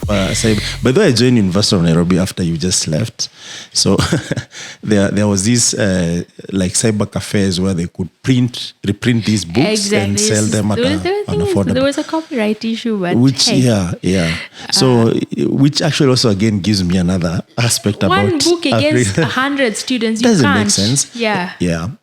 By the way, I joined University of Nairobi after you just left. So there was this like cyber cafes where they could reprint these books and sell them at an affordable. There was a copyright issue, but which so which actually also again gives me another aspect about one book against 100 students. You doesn't can't. make sense. Yeah.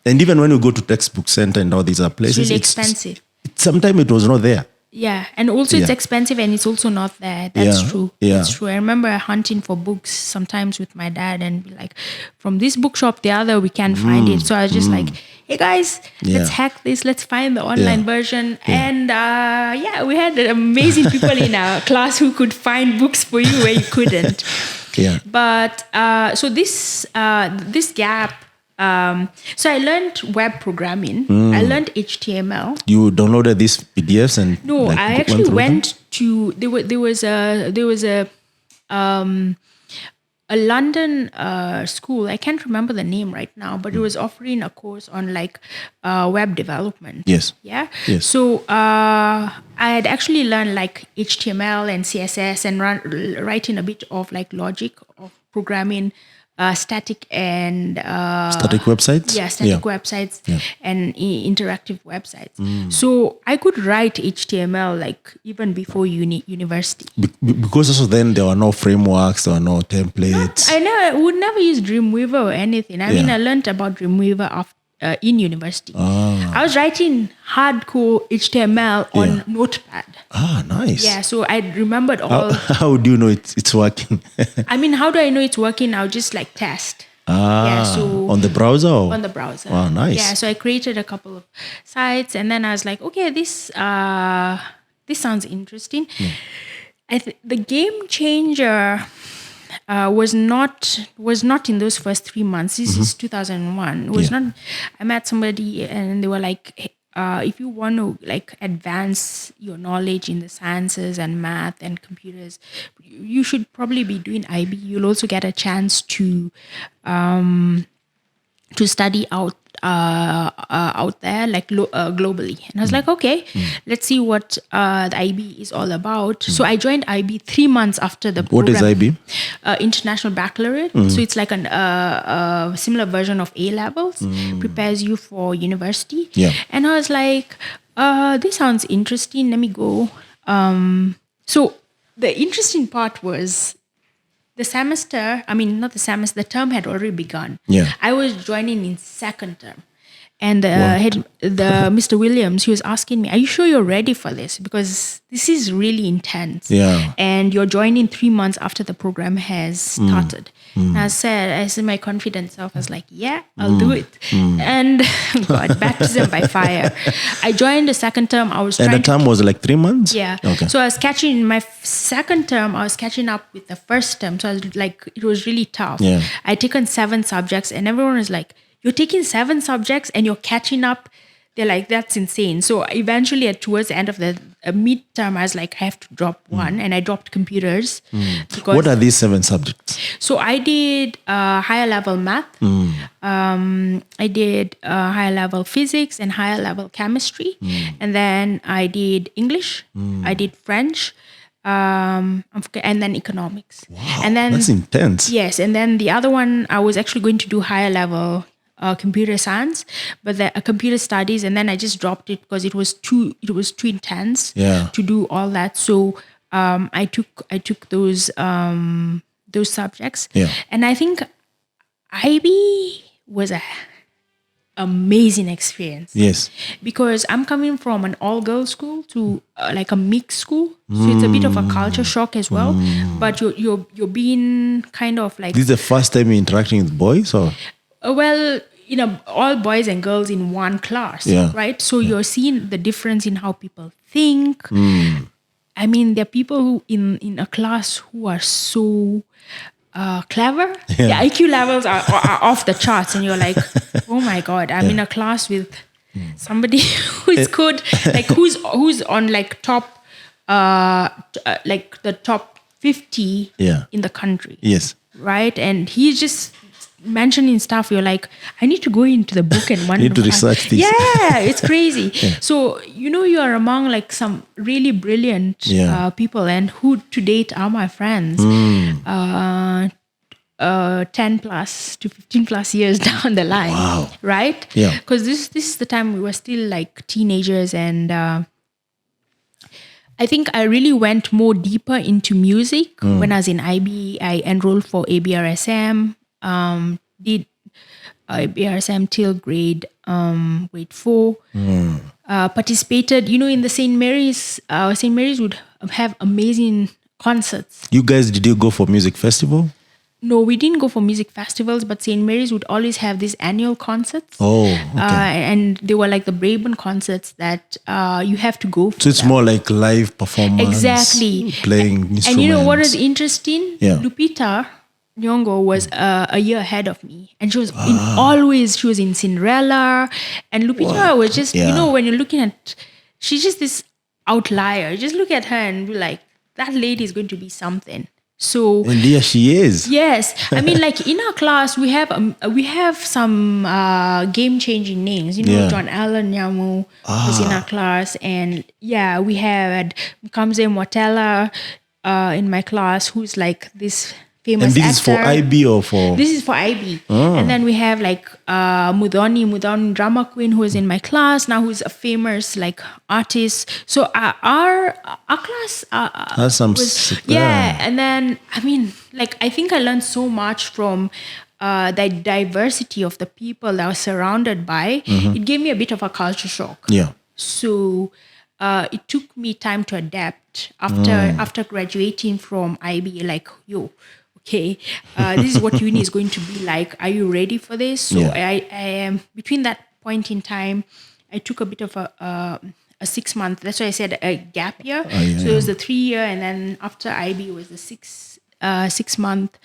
And even when you go to textbook center and all these other places, it's really expensive. Sometimes it was not there. Yeah, and also it's expensive and it's also not there. That's true. Yeah. That's true. I remember hunting for books sometimes with my dad and be like, from this bookshop, the other, we can't find it. So I was just like, hey guys, let's hack this. Let's find the online version. Yeah. And we had amazing people in our class who could find books for you where you couldn't. Yeah. But so this gap. So I learned web programming. I learned HTML. You downloaded these PDFs and no, I actually went to there was a London school. I can't remember the name right now, but it was offering a course on like web development. Yes. Yeah. Yes. So I had actually learned like HTML and CSS and writing a bit of like logic of programming. Static and static websites. Yeah, static websites and interactive websites. So I could write HTML like even before university. Because also then there were no frameworks, there were no templates. I would never use Dreamweaver or anything. I mean, I learned about Dreamweaver in university. I was writing hardcore HTML on Notepad. Ah, nice. Yeah, so I remembered all. How do you know it's working? I mean, how do I know it's working? I'll just like test. So on the browser? On the browser. Wow, nice. Yeah, so I created a couple of sites and then I was like, okay, this sounds interesting. The game changer was not in those first 3 months. This is 2001. It was not. I met somebody and they were like, if you want to like advance your knowledge in the sciences and math and computers, you should probably be doing IB. You'll also get a chance to study out there, like globally. And I was like, okay, let's see what the IB is all about. So I joined IB 3 months after the program. What is IB? International Baccalaureate. So it's like a similar version of A-levels, prepares you for university. Yeah. And I was like, this sounds interesting. Let me go. So the interesting part was the term had already begun. Yeah. I was joining in second term. And Mr. Williams, he was asking me, are you sure you're ready for this? Because this is really intense. Yeah. And you're joining 3 months after the program has started. And I said, my confident self, I was like, yeah, I'll do it. And God, baptism by fire. I joined the second term. And the term was like 3 months? Yeah. Okay. So I was catching my second term, I was catching up with the first term. So I was like, it was really tough. Yeah. I'd taken 7 subjects and everyone was like, you're taking 7 subjects and you're catching up. They're like, that's insane. So eventually towards the end of the midterm, I was like, I have to drop one. And I dropped computers. What are these 7 subjects? So I did higher level math. I did higher level physics and higher level chemistry. And then I did English. I did French. And then economics. Wow, and then, that's intense. Yes. And then the other one, I was actually going to do higher level computer science, but the computer studies, and then I just dropped it because it was too intense to do all that. So I took those subjects, and I think IB was a amazing experience. Yes, because I'm coming from an all-girls school to like a mixed school, so it's a bit of a culture shock as well. But you're being kind of like, this is the first time you're interacting with boys, or well, all boys and girls in one class, right? So you're seeing the difference in how people think. I mean, there are people who in a class who are so clever. The IQ levels are off the charts, and you're like, oh my God, I'm in a class with somebody who is good, like who's on like top, like the top 50 in the country. Yes. Right, and he's just mentioning stuff, you're like, I need to go into the book and need to research this. Yeah, it's crazy. So, you are among like some really brilliant people, and who to date are my friends. 10 plus to 15 plus years down the line. Wow. Right? Yeah. Because this is the time we were still like teenagers, and I think I really went more deeper into music when I was in IB. I enrolled for ABRSM, did ABRSM till grade 4. Participated, in the St. Mary's. St. Mary's would have amazing concerts. You guys, did you go for music festival? No, we didn't go for music festivals, but St. Mary's would always have these annual concerts. Oh, okay. And they were like the Braben concerts that you have to go for. So it's more like live performance. Exactly. Playing instruments. And you know what is interesting? Yeah. Lupita Nyong'o was a year ahead of me. And she was she was in Cinderella. And Lupita was just, when you're looking at, she's just this outlier. Just look at her and be like, that lady is going to be something. So, and there she is. Yes, I mean, like in our class, we have some game-changing names. John Allen Nyamu was in our class, and we had Kamze Mwatela in my class, who's like this famous and this actor. Is for IB or for? This is for IB. And then we have like Mudhoni drama queen, who is in my class now, who's a famous like artist. So our class has some and then I mean, like I think I learned so much from the diversity of the people that I was surrounded by. It gave me a bit of a culture shock. Yeah. So it took me time to adapt after graduating from IB. Like, okay, this is what uni is going to be like. Are you ready for this? So I am between that point in time, I took a bit of a 6 month. That's why I said a gap year. So it was the 3 year, and then after IB was the 6 month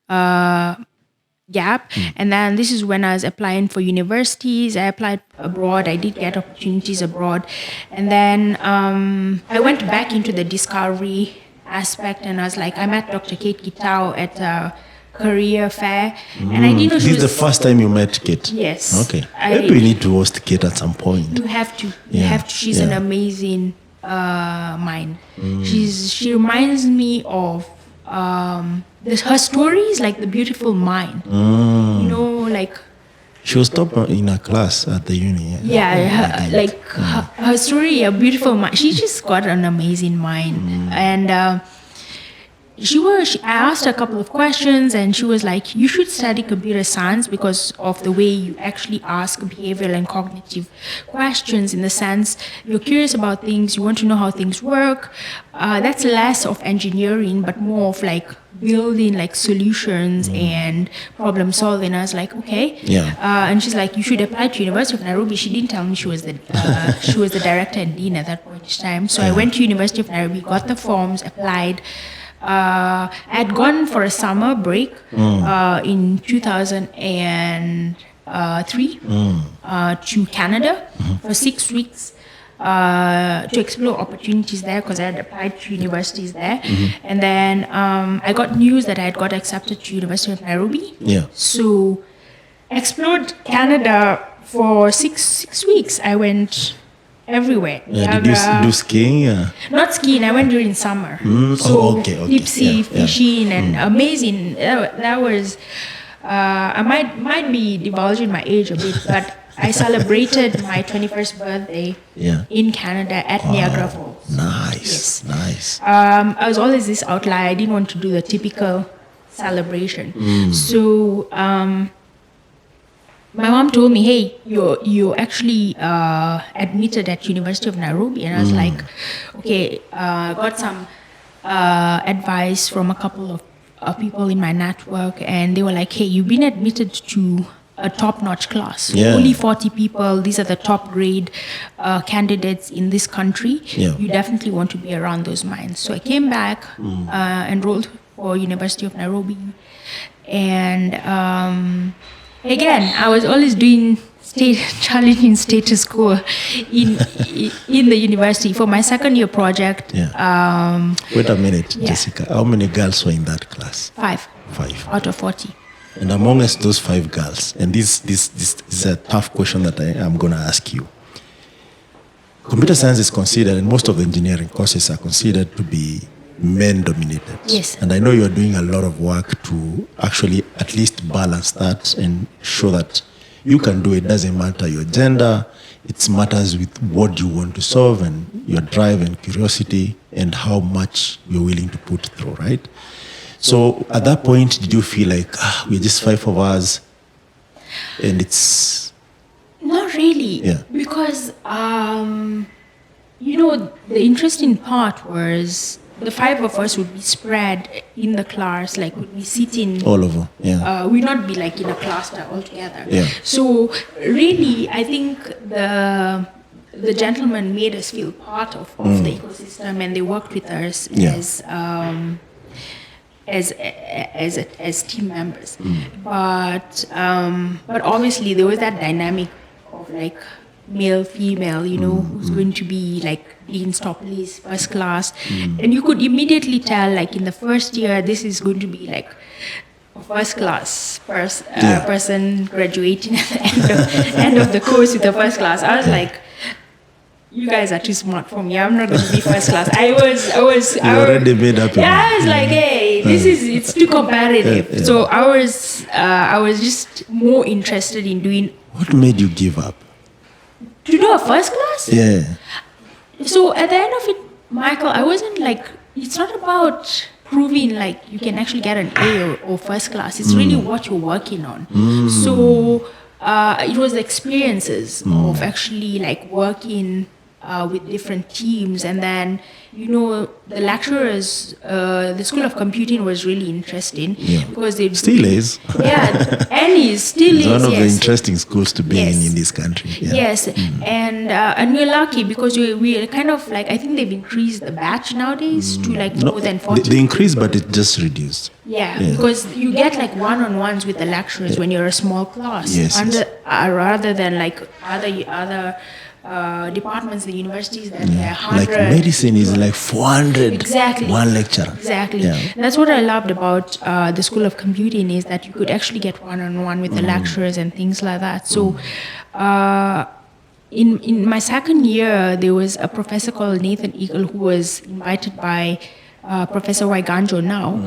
gap. And then this is when I was applying for universities. I applied abroad. I did get opportunities abroad, and then I went back into the discovery aspect, and I was like, I met Dr. Kate Gitao at a career fair, and I didn't know this is the first time you met Kate. Yes. Okay. Maybe we need to host Kate at some point. You have to. You have to. She's an amazing mind. She reminds me of her stories, like the beautiful mind. Like. She was top in her class at the uni. Her story, a beautiful mind. She just got an amazing mind, and I asked her a couple of questions, and she was like, you should study computer science because of the way you actually ask behavioral and cognitive questions, in the sense you're curious about things, you want to know how things work. That's less of engineering, but more of like building like solutions and problem solving. I was like, okay. And she's like, you should apply to University of Nairobi. She didn't tell me she was the director and dean at that point in time. So I went to University of Nairobi, got the forms, applied. I had gone for a summer break in 2003 to Canada for 6 weeks to explore opportunities there, because I had applied to universities there. And then I got news that I had got accepted to University of Nairobi. So explored Canada for six weeks. I went everywhere. Did you do skiing? Not skiing. I went during summer. Deep sea fishing and amazing. That was. I might be divulging my age a bit, but I celebrated my 21st birthday in Canada at Niagara Falls. Nice. I was always this outlier. I didn't want to do the typical celebration. So. My mom told me, hey, you're actually admitted at University of Nairobi. And I was like, okay, got some advice from a couple of people in my network. And they were like, hey, you've been admitted to a top-notch class. Only 40 people. These are the top grade candidates in this country. You definitely want to be around those minds. So I came back, enrolled for University of Nairobi. And... again, I was always doing challenging status quo in the university. For my second year project. Wait a minute, Jessica. How many girls were in that class? 5. 5. Out of 40. And amongst those 5 girls, and this is a tough question that I am going to ask you. Computer science is considered, and most of the engineering courses are considered to be men-dominated. Yes. And I know you're doing a lot of work to actually at least balance that and show that you can do it. Doesn't matter your gender. It matters with what you want to solve and your drive and curiosity and how much you're willing to put through, right? So at that point, did you feel like, we're just 5 of us and it's... Not really. Yeah. Because, the interesting part was the 5 of us would be spread in the class, like would be sitting all over. Yeah. We'd not be like in a cluster all together. Yeah. So really, I think the gentlemen made us feel part of the ecosystem, and they worked with us as team members. But obviously there was that dynamic of like male, female, who's going to be like dean's top list, first class. And you could immediately tell, like in the first year, this is going to be like a first class person graduating at the end of the course with the first class. I was like, you guys are too smart for me. I'm not going to be first class. I was already made up. Yeah, I was like, hey, it's too competitive. Yeah. So I was just more interested in doing. What made you give up? To do a first class? Yeah. So at the end of it, Michael, I wasn't like, it's not about proving like you can actually get an A or first class. It's really what you're working on. So it was the experiences of actually like working with different teams, and then the lecturers, the School of Computing was really interesting because they still is. Yeah, and is still it's is. one of yes. the interesting schools to be in this country. Yeah. Yes, and we're lucky because we kind of like, I think they've increased the batch nowadays to like more than 40. They increased, but it just reduced. Yeah, because you get like one-on-ones with the lecturers when you're a small class, rather than like other departments, the universities that are 100. Like medicine is like 400. Exactly. One lecturer. Exactly. Yeah. That's what I loved about the School of Computing, is that you could actually get one-on-one with the lecturers and things like that. So in my second year, there was a professor called Nathan Eagle who was invited by Professor Waiganjo now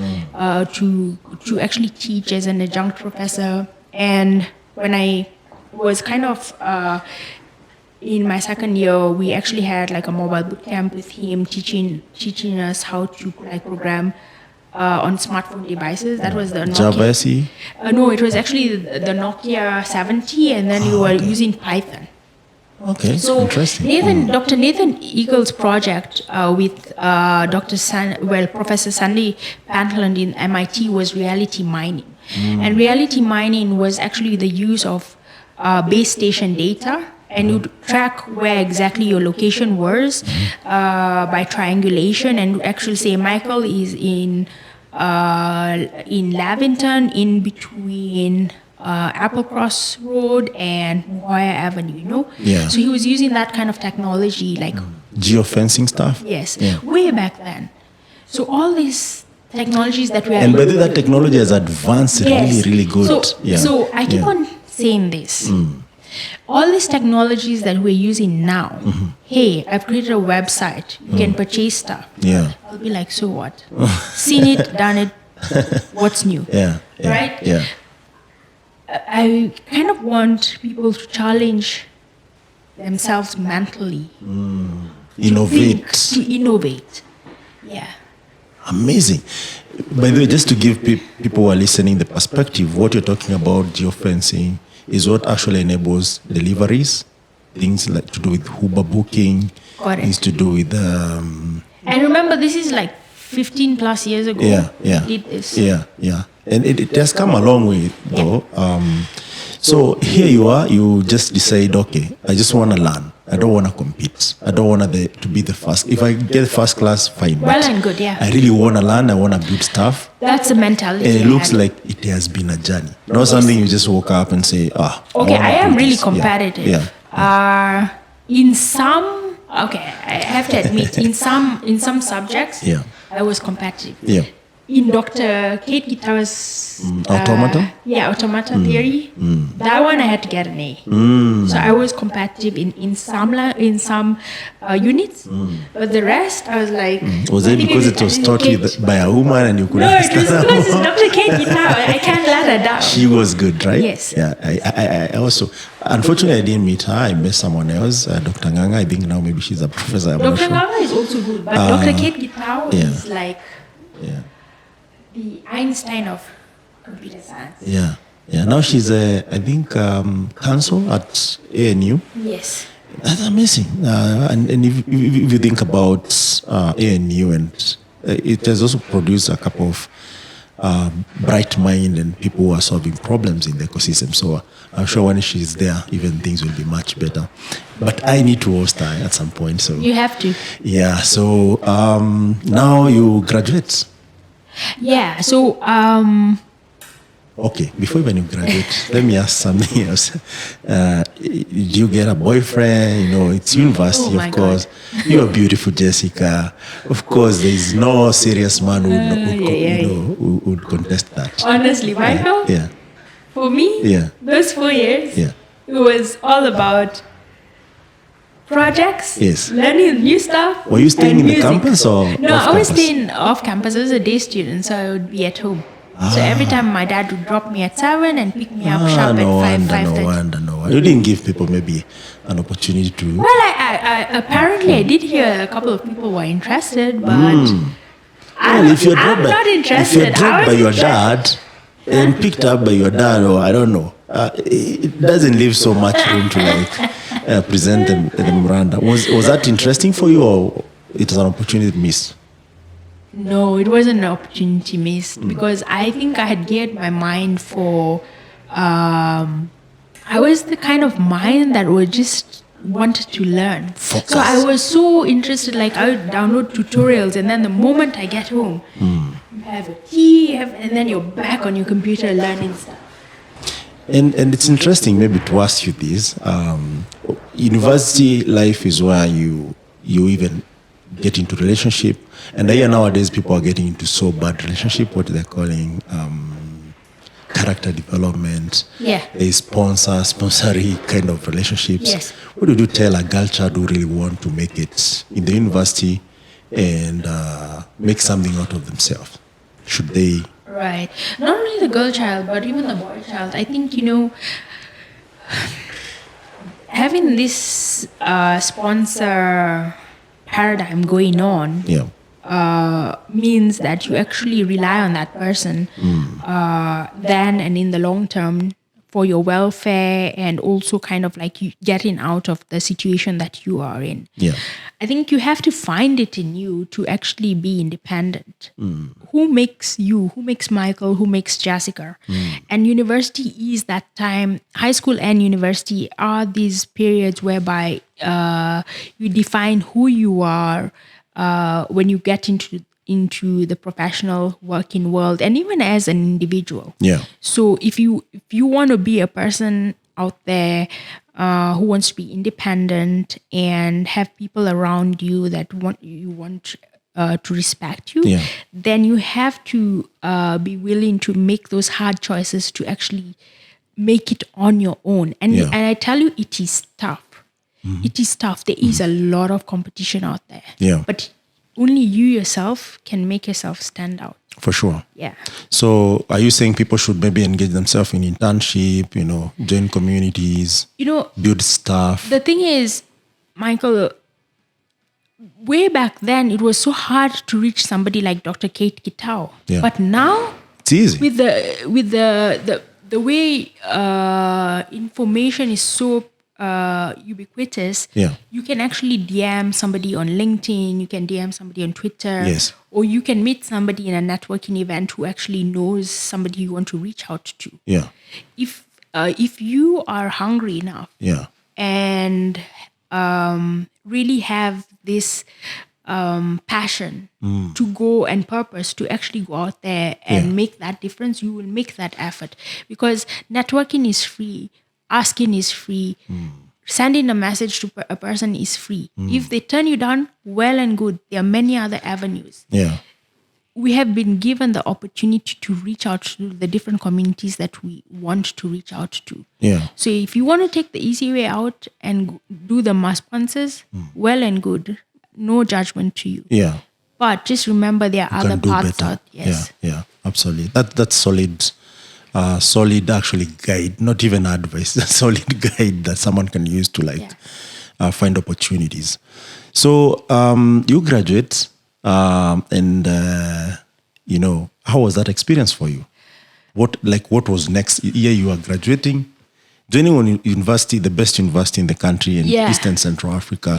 to actually teach as an adjunct professor. And when I was kind of in my second year, we actually had like a mobile boot camp with him, teaching us how to like program on smartphone devices. That was the Nokia. Java SE? No, it was actually the Nokia 70, and then we were using Python. Okay, so interesting. Dr. Nathan Eagle's project with Professor Sandy Pantland in MIT was reality mining. And reality mining was actually the use of base station data, and you'd track where exactly your location was by triangulation, and actually say Michael is in Lavington, in between Applecross Road and Moya Avenue, Yeah. So he was using that kind of technology, like geofencing stuff? Yes, way back then. So all these technologies that we are... And by that technology has advanced really good. So I keep on saying this. All these technologies that we're using now, hey, I've created a website, you can purchase stuff. Yeah. I'll be like, so what? Seen it, done it, what's new? Right? Yeah. I kind of want people to challenge themselves mentally. To innovate. Yeah. Amazing. By the way, just to give people who are listening the perspective, what you're talking about, geofencing, is what actually enables deliveries, things like to do with Uber booking, things to do with... And remember, this is like 15 plus years ago. Yeah. We did this. Yeah. And it has come a long way, though. So here you are, you just decide, okay, I just want to learn. I don't want to compete. I don't want to be the first. If I get first class, fine. Well and good, yeah. I really want to learn. I want to build stuff. That's the mentality. And it looks like it has been a journey. Not something you just woke up and say, okay, I am really competitive. Yeah. In some, I have to admit, in some subjects, I was competitive. Yeah. in Dr. Kate Gitawa's Automata? Automata theory. That one I had to get an A. So I was competitive in some units, but the rest I was like. Was it because it was taught you by a woman and you could No, it understand was because Dr. Kate Gitawa. I can't let her down. She was good, right? Yes. Yeah. I also, unfortunately, I didn't meet her. I met someone else, Dr. Nganga. I think now maybe she's a professor. I'm not Dr. sure. Nganga is also good, but Dr. Kate Gitawa is like the Einstein of computer science. Yeah. Now she's I think counsel at ANU. Yes. That's amazing. And if you think about ANU, and it has also produced a couple of bright mind and people who are solving problems in the ecosystem. So I'm sure when she's there, even things will be much better. But I need to host her at some point. So you have to. Yeah. So now you graduate. Yeah. So okay, before even you graduate, let me ask something else. Did you get a boyfriend? You know, it's university, of course. God. You're beautiful, Jessica. Of course, there is no serious man who would contest that. Honestly, Michael, for me, those 4 years, it was all about projects, learning new stuff. Were you staying in the campus or No, off I was campus? staying off campus. I was a day student, so I would be at home. So every time my dad would drop me at 7 and pick me up sharp at 5:30. No wonder. You didn't give people maybe an opportunity to... Well, I apparently I did hear a couple of people were interested, but I'm not interested. If you're dropped by your dad and picked up by your dad, or I don't know, it doesn't leave so much room to like present the memoranda. Was that interesting for you, or it was an opportunity missed? No, it wasn't an opportunity missed because I think I had geared my mind for. I was the kind of mind that was just wanted to learn. Focus. So I was so interested. Like I would download tutorials, and then the moment I get home, you have a tea, and then you're back on your computer learning stuff. And it's interesting maybe to ask you this. University life is where you even get into relationship. And here nowadays people are getting into so bad relationship, what they're calling character development. Yeah. A sponsory kind of relationships. Yes. What would you tell a girl child who really want to make it in the university and make something out of themselves? Should they? Right. Not only the girl child, but even the boy child. I think, having this sponsor paradigm going on means that you actually rely on that person then and in the long term for your welfare and also kind of like you getting out of the situation that you are in. Yeah. I think you have to find it in you to actually be independent. Who makes you? Who makes Michael? Who makes Jessica? And university is that time. High school and university are these periods whereby you define who you are when you get into the professional working world and even as an individual. Yeah. So if you want to be a person out there who wants to be independent and have people around you that want to respect you, then you have to be willing to make those hard choices to actually make it on your own. And I tell you, it is tough. It is tough. There is a lot of competition out there. Yeah. But only you yourself can make yourself stand out. For sure. Yeah. So are you saying people should maybe engage themselves in internship, join communities, build stuff? The thing is, Michael, way back then, it was so hard to reach somebody like Dr. Kate Gitawa. Yeah. But now, it's easy. With the way information is so ubiquitous, you can actually DM somebody on LinkedIn, you can DM somebody on Twitter, or you can meet somebody in a networking event who actually knows somebody you want to reach out to. Yeah. If you are hungry enough, and really have this passion to go and purpose to actually go out there and make that difference, you will make that effort because networking is free. Asking is free. Sending a message to a person is free. If they turn you down, well and good. There are many other avenues. Yeah. we have been given the opportunity to reach out to the different communities that we want to reach out to. Yeah. So if you want to take the easy way out and do the mass sponsors, well and good. No judgment to you. Yeah. But just remember there are You other can do paths better. out. Yes. Yeah, absolutely. That's solid. Solid actually guide, not even advice, a solid guide that someone can use to find opportunities. So you graduate, and how was that experience for you? What was next? Year you are graduating, joining on university, the best university in the country in East and Central Africa,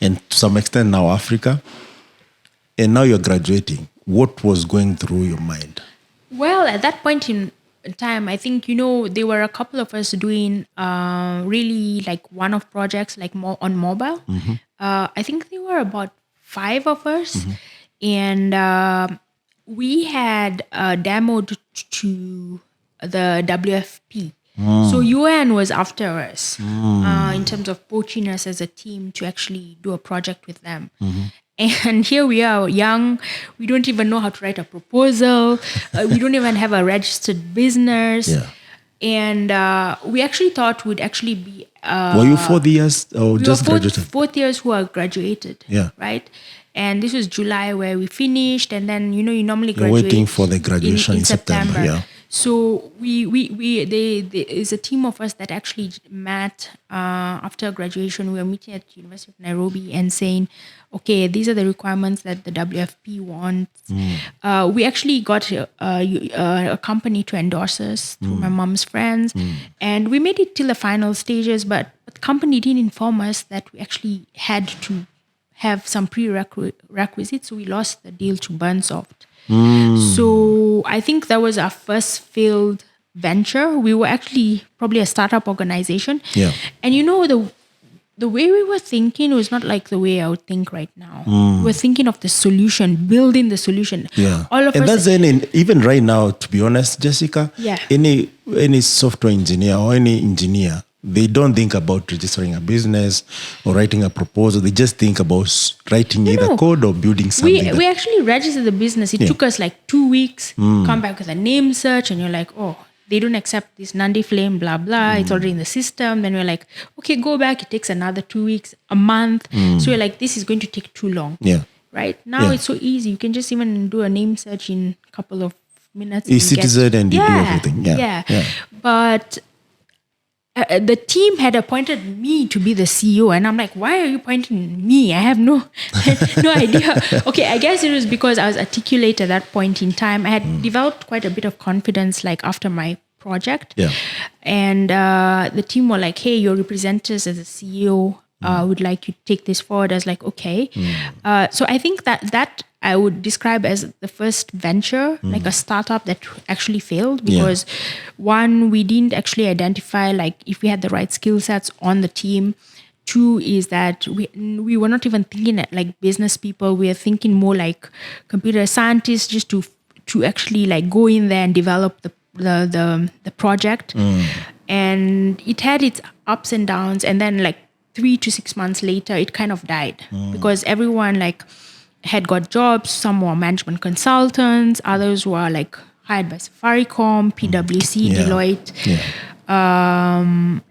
and to some extent now Africa. And now you're graduating. What was going through your mind? Well, at that point in time, I think, there were a couple of us doing really like one-off projects, like more on mobile. I think there were about 5 of us. And we had demoed to the WFP. So UN was after us in terms of poaching us as a team to actually do a project with them. And here we are, young. We don't even know how to write a proposal. We don't even have a registered business. Yeah. And we actually thought we'd actually be... were you 4 years or just graduated? 4th years who are graduated. Yeah. Right? And this was July where we finished. And then, you normally You're graduate... waiting for the graduation in September. Yeah. So there is a team of us that actually met after graduation. We were meeting at University of Nairobi and saying, okay, these are the requirements that the WFP wants. We actually got a company to endorse us through my mom's friends. And we made it till the final stages, but the company didn't inform us that we actually had to have some prerequisites. So we lost the deal to Burnsoft. So I think that was our first failed venture. We were actually probably a startup organization. Yeah. And the way we were thinking was not like the way I would think right now. We're thinking of the solution, building the solution. Yeah. All of and us. that's even right now, to be honest, Jessica, any software engineer or any engineer, they don't think about registering a business or writing a proposal. They just think about writing either code or building something. We actually registered the business. It took us like 2 weeks, come back with a name search, and you're like, oh, they don't accept this Nandi Flame, blah, blah. It's already in the system. Then we're like, okay, go back. It takes another 2 weeks, a month. So we're like, this is going to take too long. Yeah. Right? Now it's so easy. You can just even do a name search in a couple of minutes. E-Citizen and you do everything. Yeah. But the team had appointed me to be the CEO, and I'm like, why are you appointing me? I have no idea. Okay, I guess it was because I was articulate at that point in time. I had developed quite a bit of confidence, like after my project. Yeah. And the team were like, hey, your representatives as a CEO would like you to take this forward. I was like, okay. So I think that I would describe as the first venture, like a startup that actually failed because one, we didn't actually identify like if we had the right skill sets on the team. 2 is that we were not even thinking like business people. We were thinking more like computer scientists, just to actually like go in there and develop the project. And it had its ups and downs. And then like 3 to 6 months later, it kind of died because everyone like had got jobs. Some were management consultants. Others were like hired by Safaricom, PwC, Deloitte,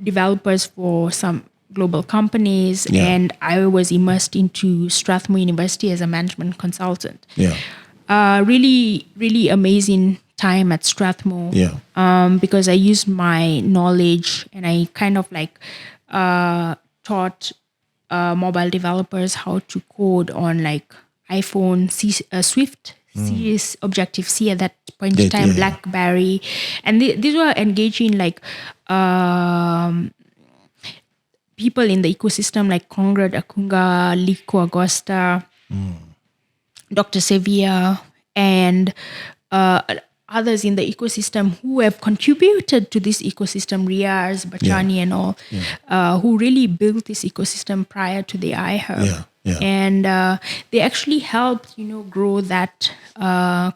developers for some global companies. And I was immersed into Strathmore University as a management consultant. Really, really amazing time at Strathmore because I used my knowledge and I kind of like taught mobile developers how to code on like iPhone, Swift, Series, Objective-C at that point in time, BlackBerry. And these were engaging like people in the ecosystem like Conrad Akunga, Liko Agosta, Dr. Sevilla, and others in the ecosystem who have contributed to this ecosystem, Riaz, Bachani and all, who really built this ecosystem prior to the iHub. And they actually helped, grow that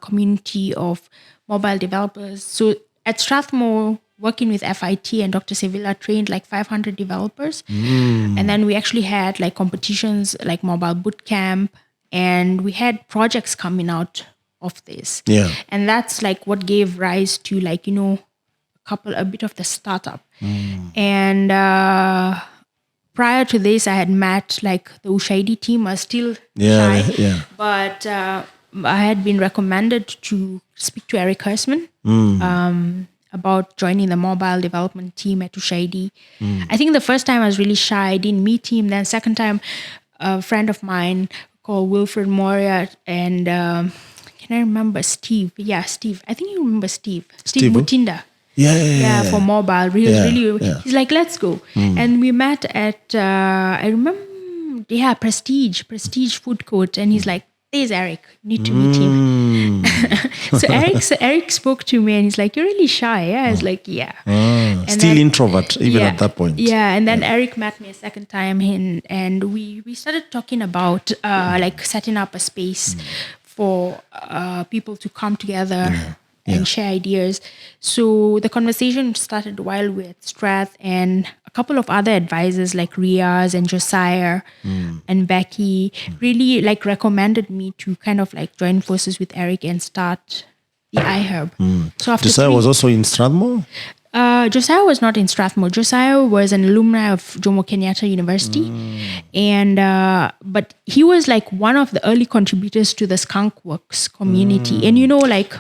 community of mobile developers. So at Strathmore, working with FIT and Dr. Sevilla trained like 500 developers. And then we actually had like competitions like Mobile Bootcamp, and we had projects coming out of this. Yeah. And that's like what gave rise to like, a bit of the startup. And prior to this, I had met like the Ushaidi team. I was still shy, but I had been recommended to speak to Eric Hersman about joining the mobile development team at Ushaidi. I think the first time I was really shy. I didn't meet him. Then second time, a friend of mine called Wilfred Moria and can I remember Steve? Yeah, Steve. I think you remember Steve. Steve Mutinda. Yeah, for mobile. He's like, let's go. And we met at, I remember, Prestige Food Court. And he's like, there's Eric, need to meet him. So Eric spoke to me and he's like, you're really shy. Yeah, I was like, yeah. And still introvert, even at that point. Yeah, and then Eric met me a second time and we started talking about like setting up a space for people to come together and share ideas. So the conversation started while with Strath and a couple of other advisors like Riaz and Josiah and Becky really like recommended me to kind of like join forces with Eric and start the iHub. So after Josiah was also in Strathmore? Josiah was not in Strathmore. Josiah was an alumni of Jomo Kenyatta University. And but he was like one of the early contributors to the Skunkworks community. And like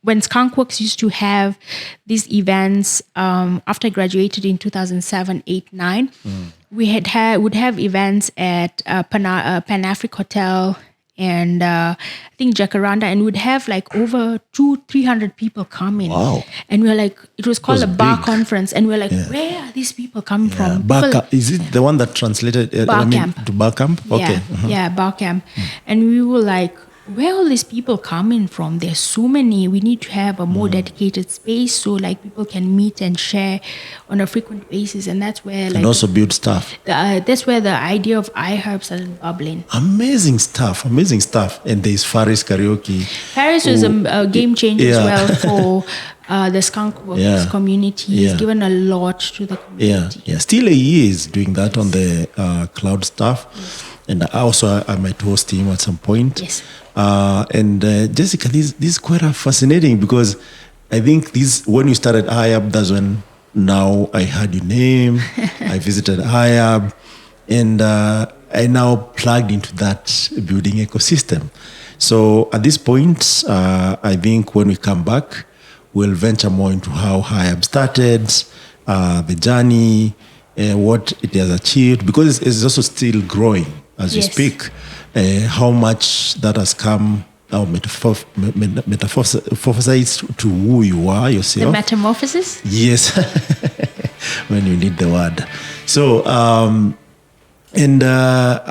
when Skunkworks used to have these events after I graduated in 2007, 8, 9, we would have events at Pan Africa Hotel and I think Jacaranda, and we'd have like over 200-300 people coming. Wow. And we're like, it was called a bar big conference, and we're like, where are these people coming from? Is it the one that translated Bar camp. to bar camp? Okay. Yeah, bar camp. And we were like, where are all these people coming from? There's so many. We need to have a more dedicated space so like people can meet and share on a frequent basis. And that's where like... And also build stuff. That's where the idea of iHub started bubbling. Amazing stuff. And there's Faris Karaoke. Faris was a game changer as well for the Skunkworks community. He's given a lot to the community. Yeah. Still he is doing that on the cloud stuff. And I might host him at some point. Yes. And Jessica, this is quite fascinating because I think when you started iHub, that's when now I heard your name. I visited iHub, and I now plugged into that building ecosystem. So at this point, I think when we come back, we'll venture more into how iHub started, the journey, what it has achieved, because it's also still growing as you speak. How much that has come metamorphosized to who you are yourself. The metamorphosis? Yes, when you need the word. So,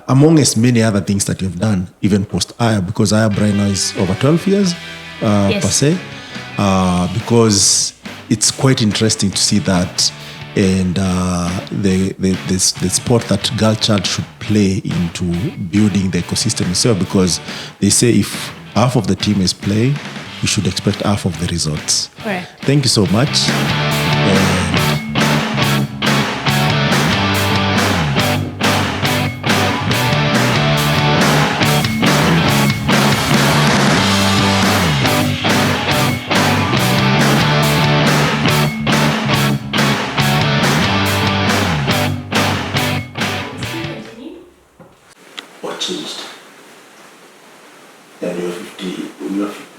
amongst many other things that you've done, even post iHub, because iHub right now is over 12 years per se, because it's quite interesting to see that. And the sport that girl child should play into building the ecosystem itself, because they say if half of the team is playing, you should expect half of the results. Correct. Thank you so much. Changed, and you're 50.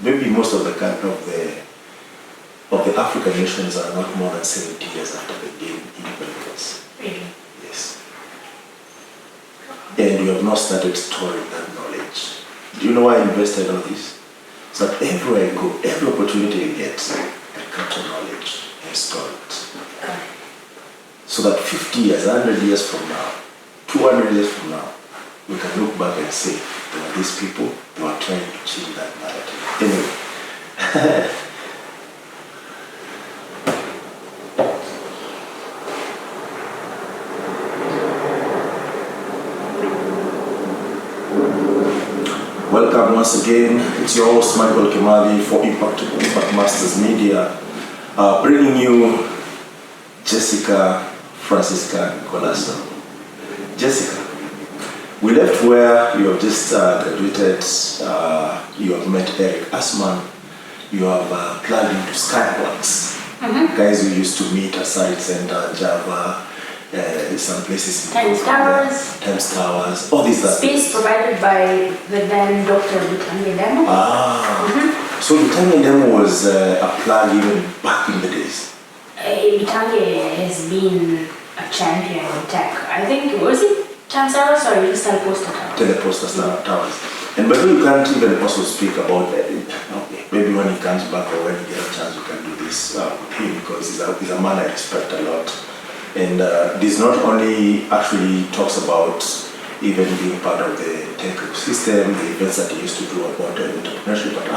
Maybe most of the African nations are not more than 70 years after they gained independence. Really? Yes. And you have not started storing that knowledge. Do you know why I invested on this? So that everywhere I go, every opportunity I get, I capture knowledge and store it. So that 50 years, 100 years from now, 200 years from now, we can look back and say, there were these people who are trying to change that narrative. Anyway. Welcome once again. It's your host, Michael Kimali, for Impact Masters Media, bringing you Francisca Colaço. Jessica, We left where you have just graduated. You have met Eric Assman. You have plugged into Skyworks. Guys who used to meet at Site Center, Java, some places. Thames Towers. All these space provided by the then Dr. Bitanga Demo. So Bitanga Demo was a plug even back in the days. Bitanga has been a champion in tech. I think, was it Thames Towers or just Teleposta Towers? Teleposta Towers. And by the way, you can't even also speak about it. Okay, maybe when he comes back or when he gets a chance, you can do this with him, because he's a man I respect a lot. And this not only actually talks about even being part of the tech ecosystem, the events that he used to do about entrepreneurship at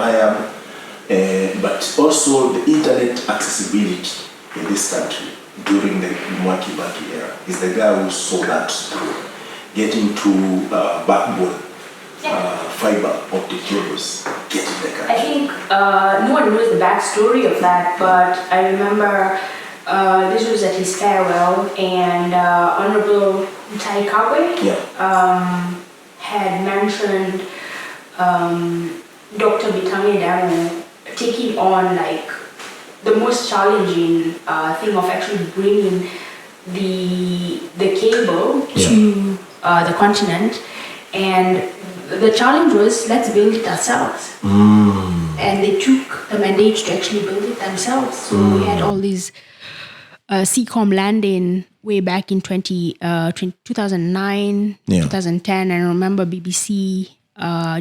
iHub, but also the internet accessibility in this country during the Mwai Kibaki era. He's the guy who saw that through, getting to backbone. Fiber optic cables getting the country. I think no one knows the backstory of that, but I remember this was at his farewell, and Honorable Mutai Kagwe had mentioned Dr. Bitanga Damo taking on like the most challenging thing of actually bringing the cable to the continent. And the challenge was, let's build it ourselves. And they took the mandate to actually build it themselves. So we had all these CCOM landing way back in 2009, 2010. And I remember BBC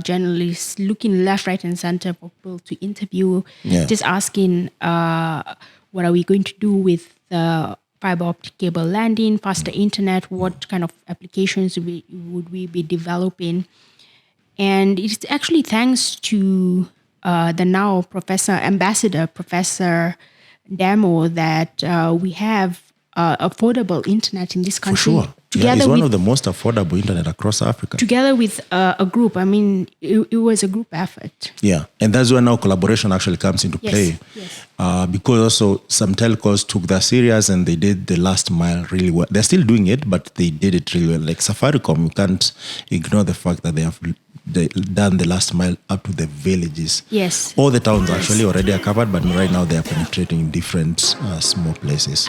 journalists looking left, right, and center for people to interview, just asking, what are we going to do with the fiber optic cable landing, faster internet, what kind of applications would we be developing? And it's actually thanks to the now Ambassador Professor Damo that we have affordable internet in this country. For sure. It's one of the most affordable internet across Africa. Together with a group. I mean, it was a group effort. Yeah, and that's where now collaboration actually comes into play. Yes. Because also some telcos took that serious and they did the last mile really well. They're still doing it, but they did it really well. Like Safaricom, you can't ignore the fact that they have done the last mile up to the villages. Yes. All the towns actually already are covered, but right now they are penetrating in different small places.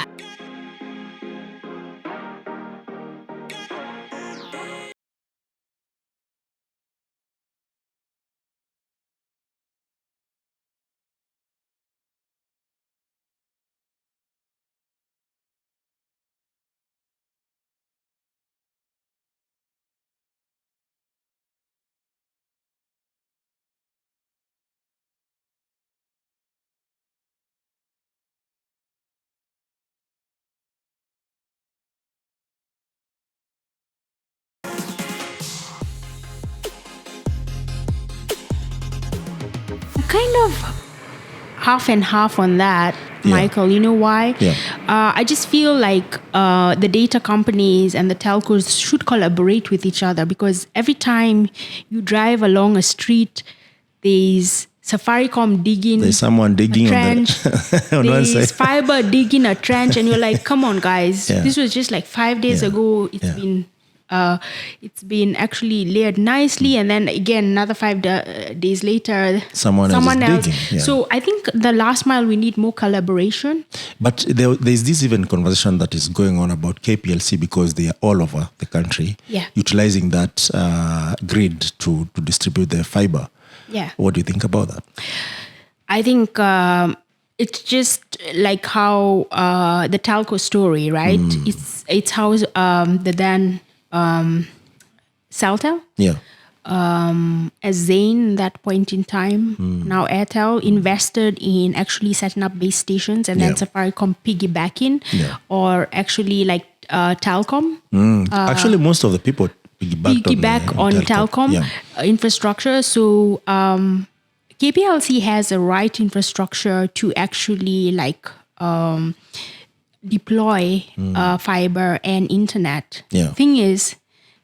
Kind of half and half on that, Michael. You know why? I just feel like the data companies and the telcos should collaborate with each other, because every time you drive along a street, there's Safaricom digging. There's someone digging a trench. on one side. There's fiber digging a trench, and you're like, come on, guys. This was just like 5 days ago. It's been actually layered nicely, and then again another 5 days later, someone else. Digging. So I think the last mile, we need more collaboration. But there's this even conversation that is going on about KPLC, because they are all over the country, utilizing that grid to distribute their fiber. What do you think about that? I think it's just like how the telco story, right? It's how the then Celtel, as Zain that point in time, now Airtel invested in actually setting up base stations, and then Safaricom piggybacking, or actually like Telcom. Actually, most of the people piggyback on Telcom infrastructure. So KPLC has the right infrastructure to actually like deploy fiber and internet. Thing is,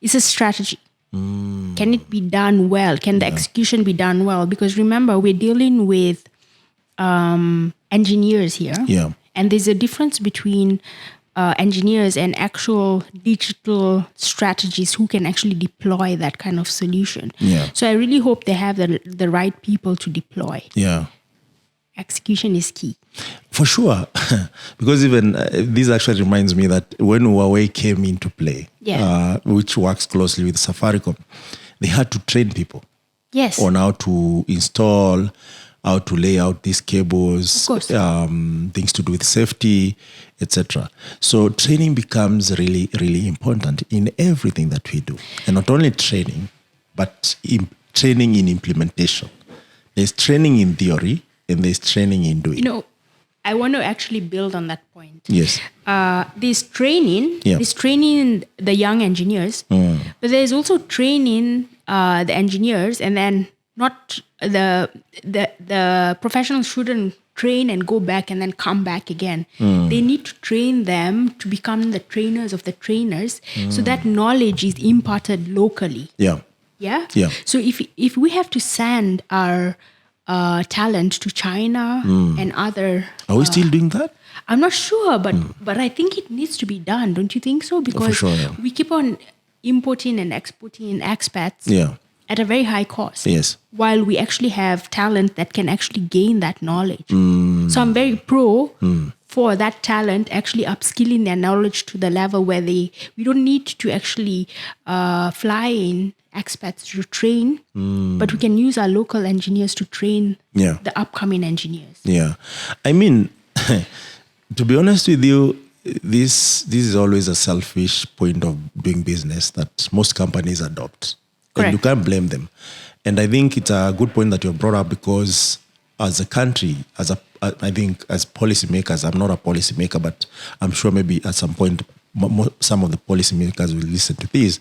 it's a strategy. Can it be done well? Can the execution be done well? Because remember, we're dealing with engineers here. And there's a difference between engineers and actual digital strategists who can actually deploy that kind of solution. Yeah. So I really hope they have the right people to deploy. Yeah. Execution is key. For sure. Because even this actually reminds me that when Huawei came into play, which works closely with Safaricom, they had to train people on how to install, how to lay out these cables, things to do with safety, etc. So training becomes really, really important in everything that we do. And not only training, but training in implementation. There's training in theory, and there's training in doing. I want to actually build on that point. Yes. There's training the young engineers, but there's also training the engineers, and then not the professionals shouldn't train and go back and then come back again. They need to train them to become the trainers of the trainers, so that knowledge is imparted locally. Yeah. So if we have to send our talent to China and other... Are we still doing that? I'm not sure, but I think it needs to be done. Don't you think so? Because we keep on importing and exporting expats at a very high cost. Yes. While we actually have talent that can actually gain that knowledge. So I'm very pro for that talent actually upskilling their knowledge to the level where we don't need to actually fly in expats to train, but we can use our local engineers to train the upcoming engineers. Yeah. I mean, to be honest with you, this is always a selfish point of doing business that most companies adopt. Correct. And you can't blame them. And I think it's a good point that you brought up, because as a country, I think as policymakers, I'm not a policymaker, but I'm sure maybe at some point some of the policymakers will listen to this,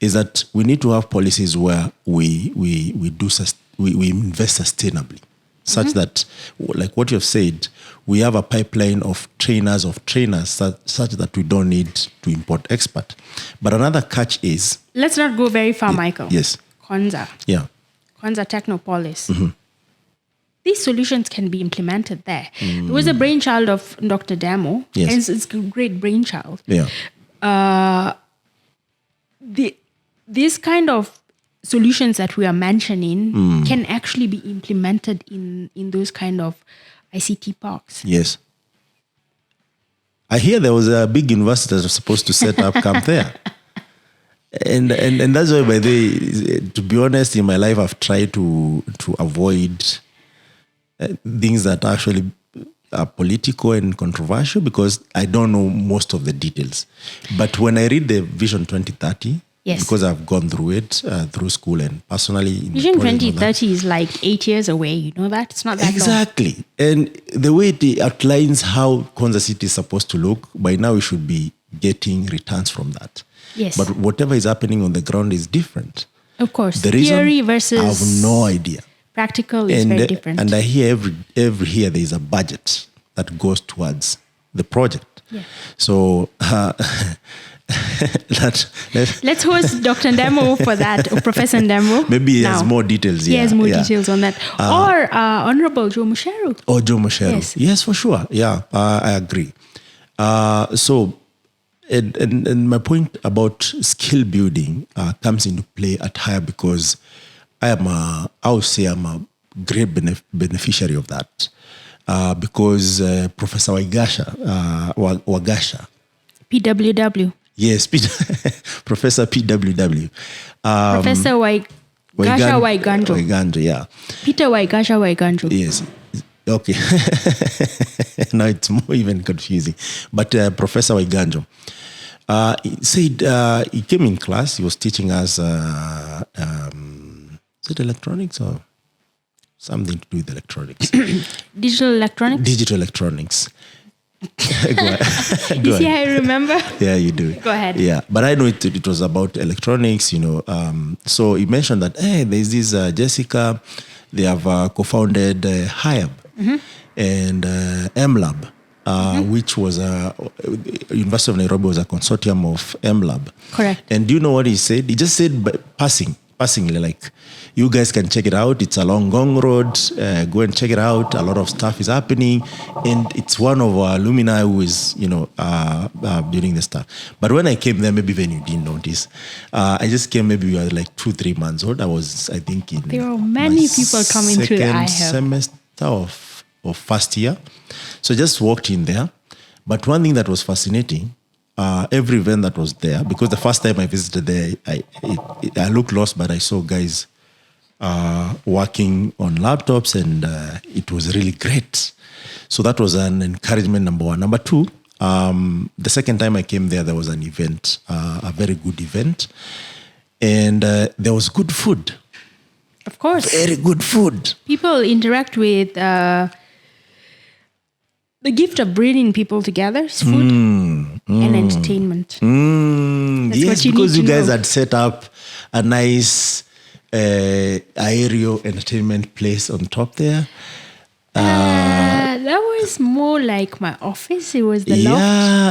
is that we need to have policies where we invest sustainably, such that, like what you have said, we have a pipeline of trainers such that we don't need to import expert. But another catch is... Let's not go very far, Michael. Yes. Konza. Yeah. Konza Technopolis. These solutions can be implemented there. It was a brainchild of Dr. Damo. Yes. And it's a great brainchild. Yeah. These kind of solutions that we are mentioning can actually be implemented in those kind of ICT parks. Yes. I hear there was a big university that was supposed to set up camp there. And that's why, by the way, to be honest, in my life, I've tried to avoid things that actually are political and controversial, because I don't know most of the details. But when I read the Vision 2030, because I've gone through it through school and personally. Vision 2030 is like 8 years away. You know that? It's not that long. Exactly. And the way it outlines how Konza City is supposed to look, by now we should be getting returns from that. Yes. But whatever is happening on the ground is different. Of course. The reason, theory versus... I have no idea. Practical is very different. And I hear every year there is a budget that goes towards the project. Yeah. So let's host Dr. Ndemo for that, or Professor Ndemo. Maybe he has more details. He has more details on that. Or Honorable Joe Musheru. Oh, Joe Musheru. Yes, for sure. Yeah, I agree. So, and my point about skill building comes into play at higher, because I would say I'm a great beneficiary of that. Because Professor Wagasha. PWW. Yes, Professor PWW. Professor Waigasha Waiganjo. Waiganjo, yeah. Peter Waigasha Waiganjo. Yes. Okay. Now it's more even confusing. But Professor Waiganjo, he said he came in class, he was teaching us, is it electronics or something to do with electronics? Digital electronics? Digital electronics. You see how I remember? Yeah, you do. Go ahead. Yeah, but I know it was about electronics, you know. So he mentioned that, hey, there's this Jessica, they have co-founded iHub and MLab, which was University of Nairobi was a consortium of MLab. Correct. And do you know what he said? He just said, by passing, passingly, like, you guys can check it out. It's along Gong Road. Go and check it out. A lot of stuff is happening. And it's one of our alumni who is, building the stuff. But when I came there, maybe when you didn't notice, I just came, maybe we were like 2-3 months old. I was, I think, in there were many people coming through the iHub. Semester of first year. So I just walked in there. But one thing that was fascinating, every event that was there, because the first time I visited there, I looked lost, but I saw guys working on laptops, and it was really great. So that was an encouragement, number one. Number two, the second time I came there was an event, a very good event, and there was good food. Of course. Very good food. People interact with the gift of bringing people together is food and entertainment. Yes, because you guys had set up a nice aerial entertainment place on top there. That was more like my office. It was the loft.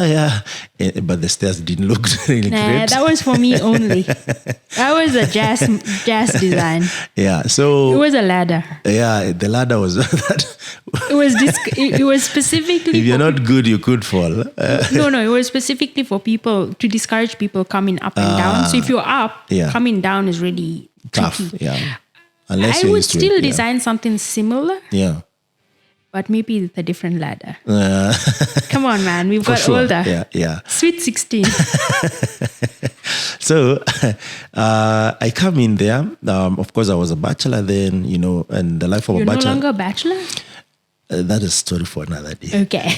Yeah. But the stairs didn't look really great. That was for me only. That was a jazz design. Yeah, so it was a ladder. Yeah, the ladder was that. It was specifically. If you're not good, you could fall. No, it was specifically for people to discourage people coming up and down. So if you're up, coming down is really tough. tricky. Yeah, unless I would still design something similar. Yeah. But maybe it's a different ladder. Come on, man. We've got older. Yeah. Sweet 16. So I come in there. Of course, I was a bachelor then, and the life of a bachelor. You're no longer a bachelor? That is a story for another day. Okay.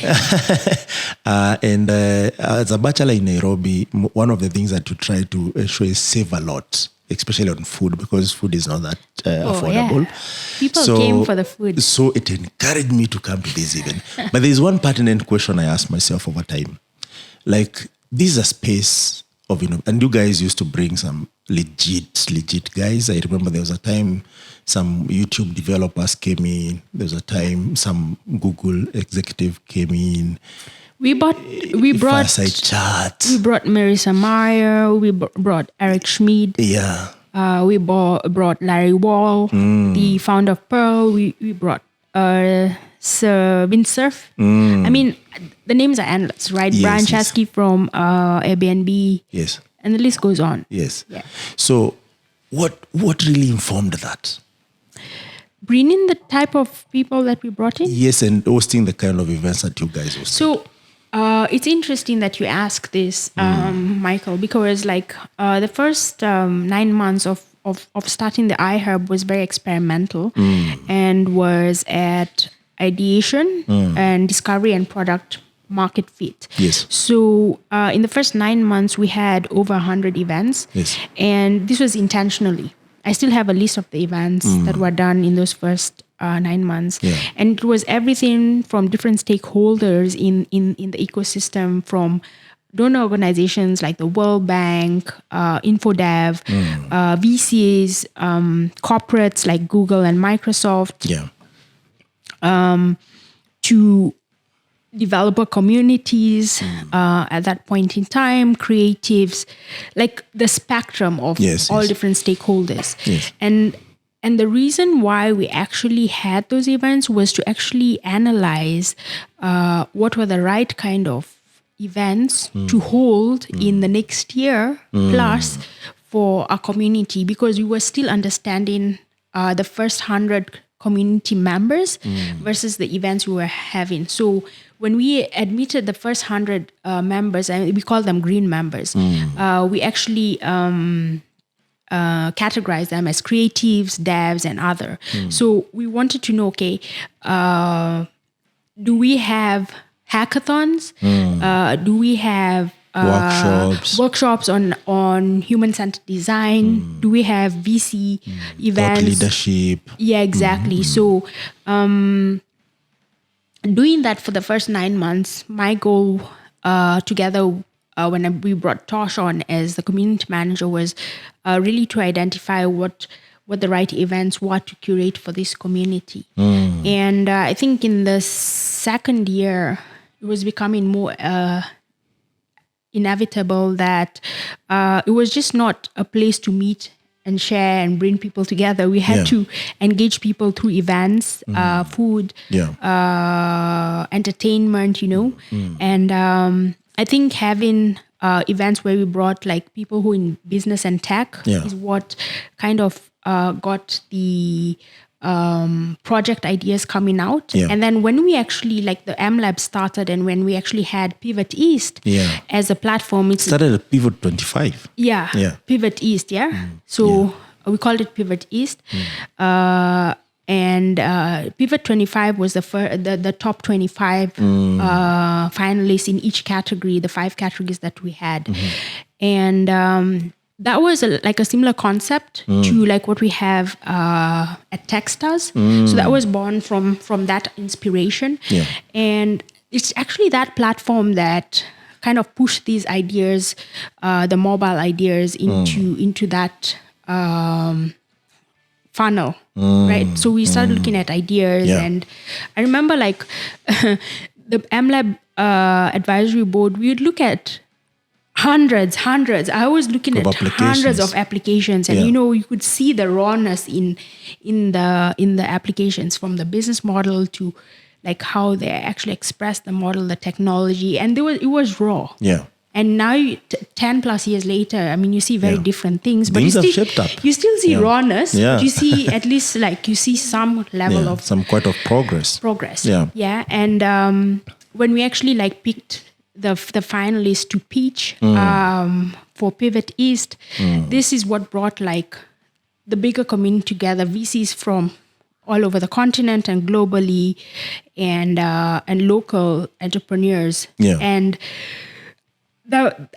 And as a bachelor in Nairobi, one of the things that you try to ensure is save a lot, especially on food, because food is not that affordable. Yeah. People came for the food. So it encouraged me to come to this event. But there's one pertinent question I asked myself over time. Like, this is a space of, and you guys used to bring some legit guys. I remember there was a time some YouTube developers came in. There was a time some Google executive came in. We brought Fireside Chat. We brought Marissa Meyer. We brought Eric Schmid. Yeah. We brought Larry Wall, the founder of Pearl. We brought Sir Windsurf. I mean, the names are endless, right? Yes, Brian yes. Chasky from Airbnb. Yes. And the list goes on. Yes. Yeah. So what really informed that? Bringing the type of people that we brought in? Yes, and hosting the kind of events that you guys hosted. So it's interesting that you ask this, Michael, because the first 9 months of starting the iHub was very experimental and was at ideation and discovery and product market fit. Yes. So in the first 9 months, we had over 100 events. Yes. And this was intentionally. I still have a list of the events that were done in those first 9 months. Yeah. And it was everything from different stakeholders in the ecosystem, from donor organizations like the World Bank, InfoDev, VCs, corporates like Google and Microsoft, to developer communities at that point in time, creatives, like the spectrum of all different stakeholders. Yes. And the reason why we actually had those events was to actually analyze what were the right kind of events to hold in the next year plus for our community, because we were still understanding the first 100 community members versus the events we were having. So when we admitted the first 100 members, and we call them green members, we actually categorize them as creatives, devs, and other. So we wanted to know, okay, do we have hackathons? Do we have workshops on human-centered design? Do we have VC events? Thought leadership. Yeah, exactly. So doing that for the first 9 months, my goal together when we brought Tosh on as the community manager was really to identify what the right events were to curate for this community. And I think in the second year, it was becoming more inevitable that it was just not a place to meet and share and bring people together. We had to engage people through events, food, entertainment, and I think having events where we brought like people who in business and tech is what kind of got the project ideas coming out. And then when we actually like the M Lab started, and when we actually had Pivot East as a platform, it started at Pivot 25. Pivot East, So we called it Pivot East. And Pivot 25 was the top 25 finalists in each category, the 5 categories that we had. And that was like a similar concept to like what we have at Techstars. So that was born from that inspiration. And it's actually that platform that kind of pushed these ideas, the mobile ideas into that funnel, right? So we started looking at ideas, and I remember like the MLab advisory board, we would look at hundreds. I was looking at hundreds of applications, and you could see the rawness in the applications, from the business model to like how they actually express the model, the technology, and it was raw. And now, 10 plus years later, I mean, you see very different things, but things have shaped up. You still see rawness. But you see at least like you see some level of quite of progress. And when we actually like picked the finalists to pitch for Pivot East, this is what brought like the bigger community together, VCs from all over the continent and globally, and local entrepreneurs. And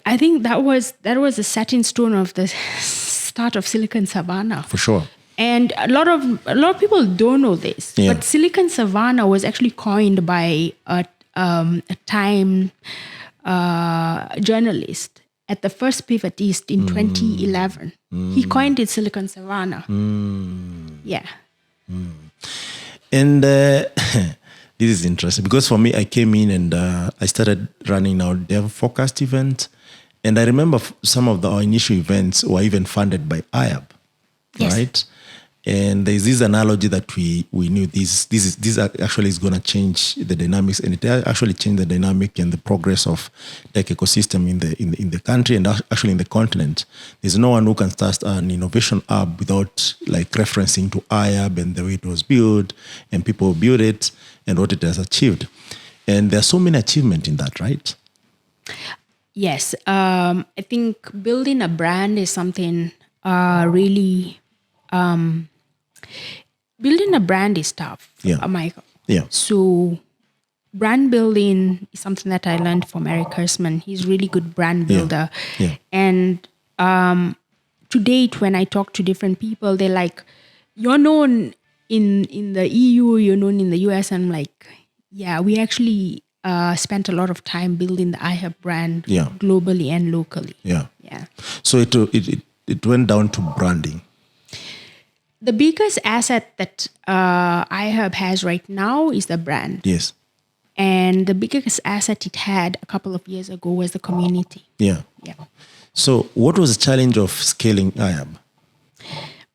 I think that was a setting stone of the start of Silicon Savannah. For sure. And a lot of people don't know this, but Silicon Savannah was actually coined by a Time journalist at the first Pivot East in 2011. He coined it Silicon Savannah. And this is interesting because for me, I came in and I started running our dev forecast event. And I remember some of our initial events were even funded by iHub, right? And there's this analogy that we knew this actually is going to change the dynamics, and it actually changed the dynamic and the progress of tech ecosystem in the country and actually in the continent. There's no one who can start an innovation hub without like referencing to iHub and the way it was built and people who built it and what it has achieved. And there are so many achievements in that, right? Yes. I think building a brand is something really... building a brand is tough, Michael. So brand building is something that I learned from Eric Hersman. He's a really good brand builder. And to date, when I talk to different people, they're like, you're known in the EU, you're known in the US. And I'm like, we actually spent a lot of time building the iHub brand globally and locally. So it went down to branding. The biggest asset that iHub has right now is the brand. Yes. And the biggest asset it had a couple of years ago was the community. So what was the challenge of scaling iHub?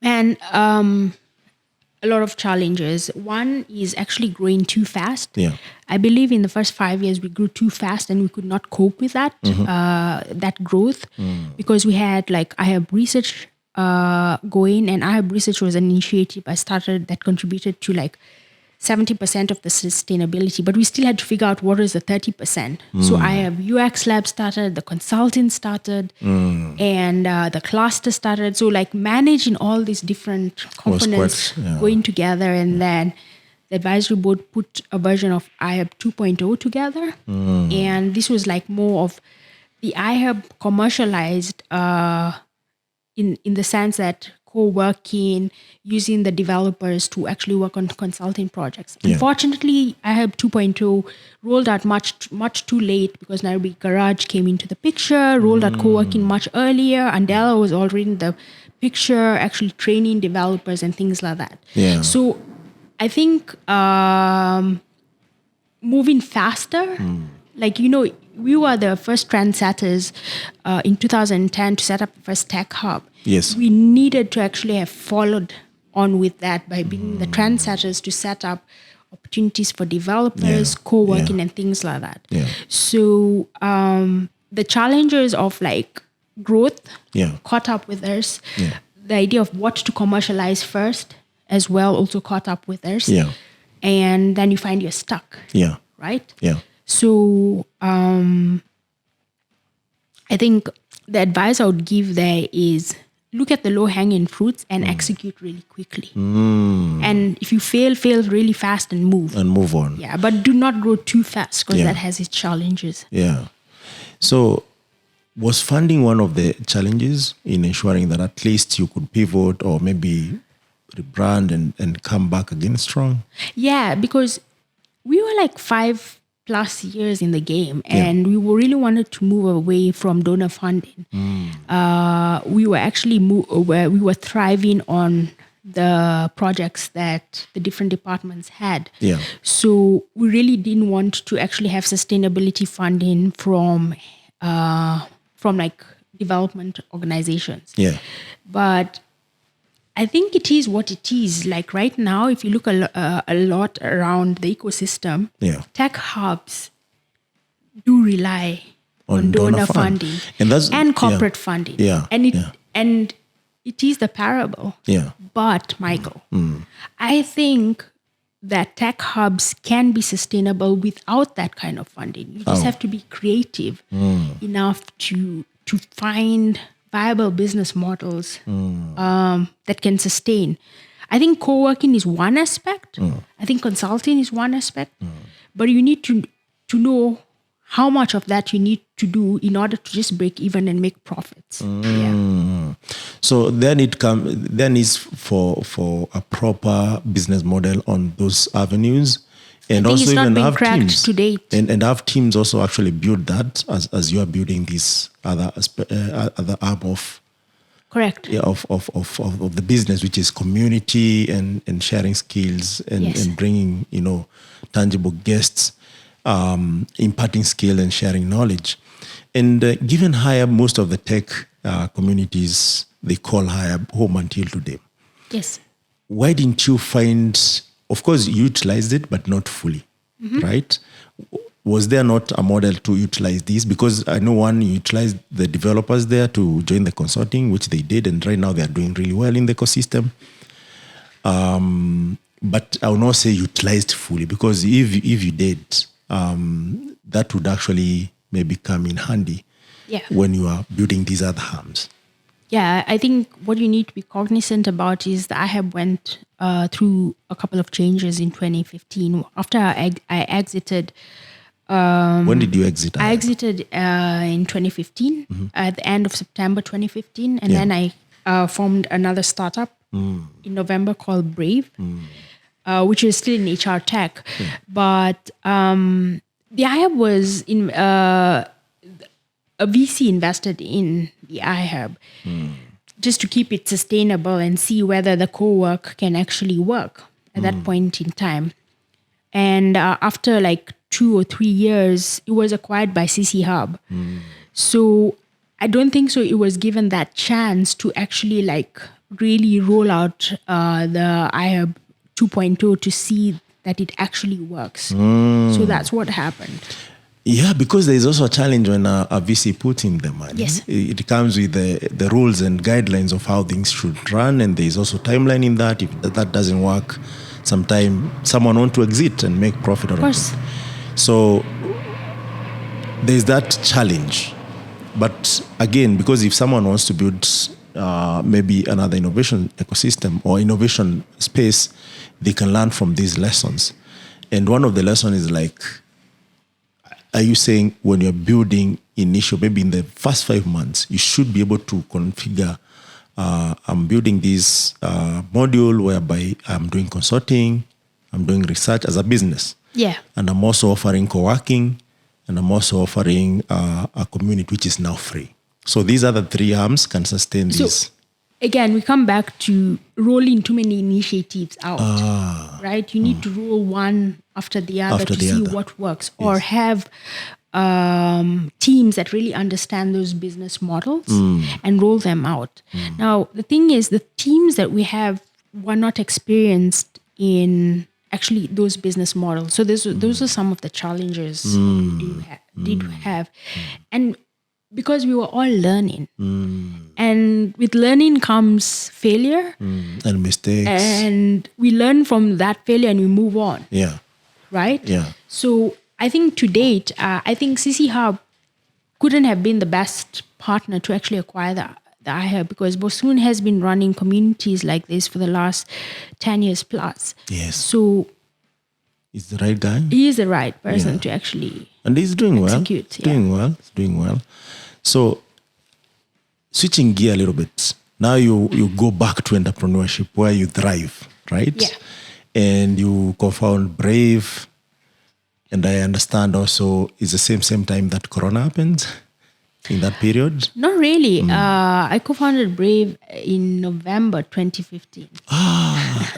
And a lot of challenges. One is actually growing too fast. I believe in the first 5 years we grew too fast and we could not cope with that, that growth, because we had like iHub research going, and iHub research was an initiative I started that contributed to like 70% of the sustainability, but we still had to figure out what is the 30%. So iHub UX lab started, the consultant started, and the cluster started. So like managing all these different components going together, and then the advisory board put a version of iHub 2.0 together. And this was like more of the iHub commercialized in the sense that co-working, using the developers to actually work on consulting projects. Unfortunately, iHub 2.0 rolled out much too late because Nairobi Garage came into the picture, rolled out co-working much earlier. Andela was already in the picture, actually training developers and things like that. So I think moving faster, like, we were the first trendsetters in 2010 to set up the first tech hub. Yes. We needed to actually have followed on with that by being the trendsetters to set up opportunities for developers, co-working, and things like that. Yeah. So the challenges of like growth caught up with us. Yeah. The idea of what to commercialize first as well also caught up with us. Yeah. And then you find you're stuck. Yeah. Right? Yeah. So I think the advice I would give there is look at the low-hanging fruits and execute really quickly. And if you fail really fast and move. And move on. Yeah, but do not grow too fast because that has its challenges. Yeah. So was funding one of the challenges in ensuring that at least you could pivot or maybe rebrand and come back again strong? Yeah, because we were like 5+ years in the game and we really wanted to move away from donor funding. We were actually we were thriving on the projects that the different departments had. Yeah. So we really didn't want to actually have sustainability funding from like development organizations. Yeah. But I think it is what it is. Like right now, if you look a lot around the ecosystem, tech hubs do rely on donor funding and corporate funding. Yeah. And it is the parable. Yeah. But Michael, I think that tech hubs can be sustainable without that kind of funding. You just have to be creative enough to find viable business models that can sustain. I think co-working is one aspect. I think consulting is one aspect. But you need to know how much of that you need to do in order to just break even and make profits. So then is for a proper business model on those avenues. And also even have teams to date. And have teams also actually build that as you are building this other arm of correct of the business, which is community and sharing skills and bringing tangible guests, imparting skill and sharing knowledge. And given iHub, most of the tech communities, they call iHub home until today. Yes. Why didn't you find? Of course, you utilized it, but not fully, right? Was there not a model to utilize this? Because I know one, you utilized the developers there to join the consulting, which they did, and right now they are doing really well in the ecosystem. But I will not say utilized fully, because if you did, that would actually maybe come in handy when you are building these other arms. Yeah, I think what you need to be cognizant about is that iHub went through a couple of changes in 2015. After I exited. When did you exit? I exited in 2015, at the end of September 2015. And then I formed another startup in November called Brave, which is still in HR tech. But the iHub was in... a VC invested in the iHub just to keep it sustainable and see whether the co-work can actually work at that point in time. And after like 2 or 3 years, it was acquired by CC Hub. So I don't think so it was given that chance to actually like really roll out the iHub 2.0 to see that it actually works. So that's what happened. Yeah, because there is also a challenge when a VC puts in the money. Yes. It comes with the rules and guidelines of how things should run, and there is also timeline in that. If that doesn't work, sometime someone wants to exit and make profit out of it. So there's that challenge. But again, because if someone wants to build maybe another innovation ecosystem or innovation space, they can learn from these lessons. And one of the lessons is like, are you saying when you're building initial, maybe in the first 5 months, you should be able to configure, I'm building this module whereby I'm doing consulting, I'm doing research as a business. Yeah. And I'm also offering co-working, and I'm also offering a community which is now free. So these other 3 arms can sustain this. Again, we come back to rolling too many initiatives out, right? You need to roll one after the other to see what works, or have teams that really understand those business models and roll them out. Now, the thing is, the teams that we have were not experienced in actually those business models. So those are some of the challenges we did have. And because we were all learning. And with learning comes failure. And mistakes. And we learn from that failure and we move on. Yeah. Right? Yeah. So I think to date, I think CC Hub couldn't have been the best partner to actually acquire the iHub, because Bosun has been running communities like this for the last 10 years plus. Yes. So he's the right guy. He is the right person to actually and he's doing execute. well. He's doing well. So switching gear a little bit. Now you go back to entrepreneurship where you thrive, right? Yeah. And you co-found Brave. And I understand also it's the same time that Corona happened in that period. Not really. I co-founded Brave in November 2015.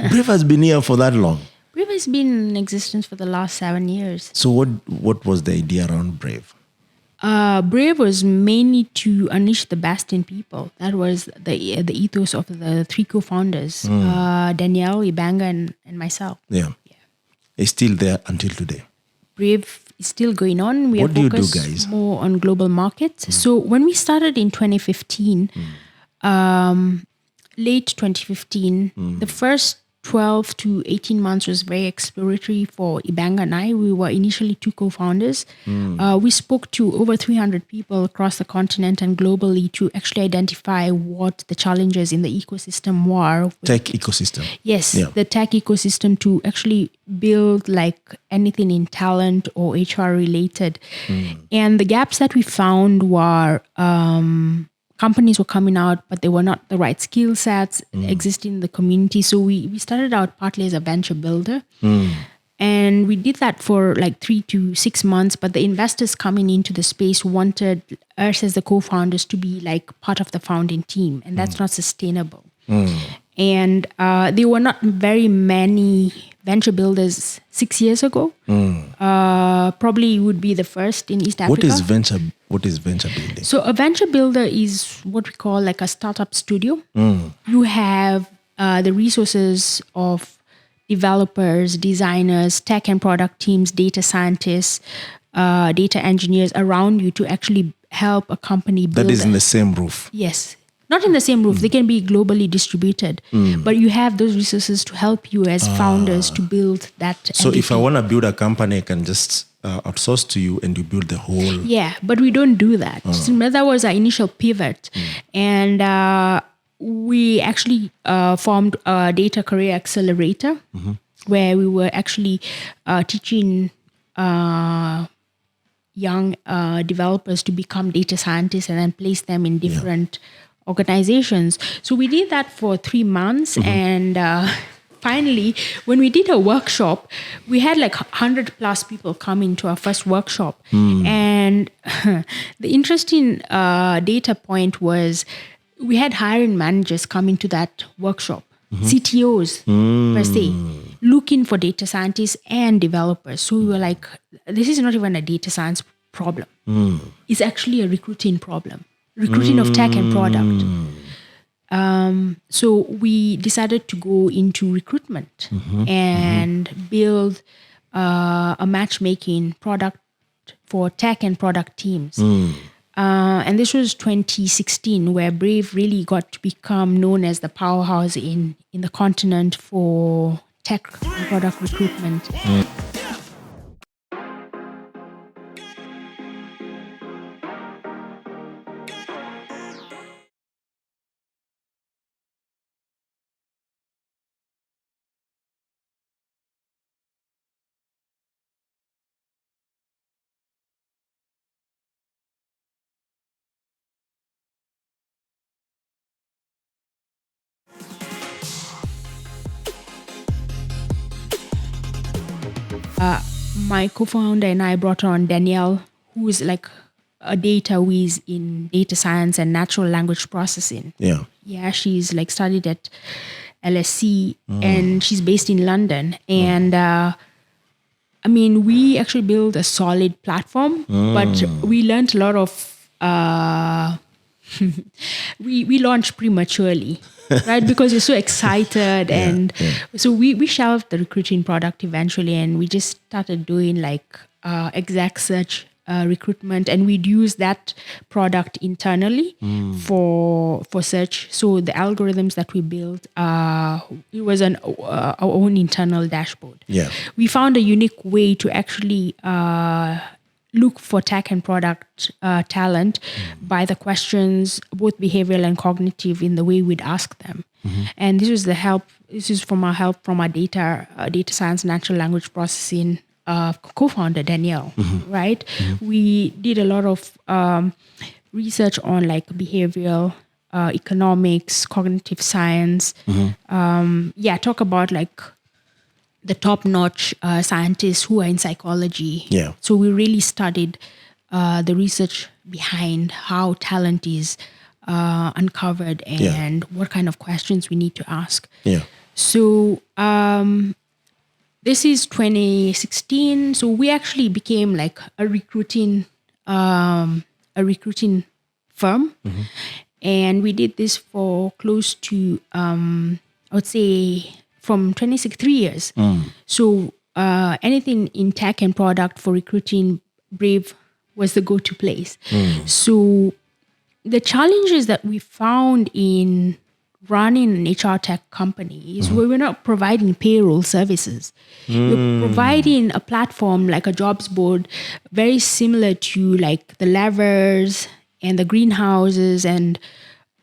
Brave has been here for that long. Brave has been in existence for the last 7 years. So what was the idea around Brave? Brave was mainly to unleash the best in people. That was the ethos of the three co-founders, Daniele, Ibanga, and myself. Yeah. It's still there until today. Brave is still going on. We What are do you do, focused guys? more on global markets. So when we started in 2015, late 2015, the first 12 to 18 months was very exploratory for Ibanga and I. We were initially two co-founders. We spoke to over 300 people across the continent and globally to actually identify what the challenges in the ecosystem were. Tech ecosystem. Yes, Yeah. the tech ecosystem, to actually build like anything in talent or HR related. And the gaps that we found were companies were coming out, but they were not the right skill sets existing in the community. So we started out partly as a venture builder. And we did that for like 3 to 6 months, but the investors coming into the space wanted us as the co-founders to be like part of the founding team, and that's not sustainable. And there were not very many venture builders 6 years ago. Probably would be the first in East Africa. What is venture building? So a venture builder is what we call like a startup studio. You have the resources of developers, designers, tech and product teams, data scientists, data engineers around you to actually help a company build. That is in the same roof. Yes. Not in the same roof. They can be globally distributed. But you have those resources to help you as founders to build that. So entity. if I want to build a company, I can just outsource to you and you build the whole. Yeah, but we don't do that. So that was our initial pivot. And we actually formed a data career accelerator where we were actually teaching young developers to become data scientists and then place them in different organizations. So we did that for 3 months. And finally, when we did a workshop, we had like 100 plus people come into our first workshop. And the interesting data point was we had hiring managers come into that workshop, CTOs per se, looking for data scientists and developers. So we were like, this is not even a data science problem. It's actually a recruiting problem. Recruiting of tech and product. So we decided to go into recruitment and build a matchmaking product for tech and product teams. And this was 2016, where Brave really got to become known as the powerhouse in the continent for tech and product recruitment. My co-founder and I brought on Daniele, who is like a data whiz in data science and natural language processing. Yeah, she's like studied at LSE and she's based in London. And I mean, we actually built a solid platform, but we learned a lot of, we launched prematurely, right? Because we're so excited. So we shelved the recruiting product eventually, and we just started doing like exec search recruitment, and we'd use that product internally for search. So the algorithms that we built, it was our own internal dashboard. Yeah. We found a unique way to actually look for tech and product talent by the questions, both behavioral and cognitive, in the way we'd ask them. And this was the help. This is from our data science, natural language processing co-founder Daniele, right? We did a lot of research on like behavioral economics, cognitive science. Talk about like the top-notch scientists who are in psychology. Yeah. So we really studied the research behind how talent is uncovered and what kind of questions we need to ask. Yeah. So this is 2016. So we actually became like a recruiting firm, and we did this for close to I would say from 3 years. So anything in tech and product for recruiting, Brave was the go-to place. So the challenges that we found in running an HR tech company is we were not providing payroll services. We're providing a platform like a jobs board, very similar to like the levers and the greenhouses and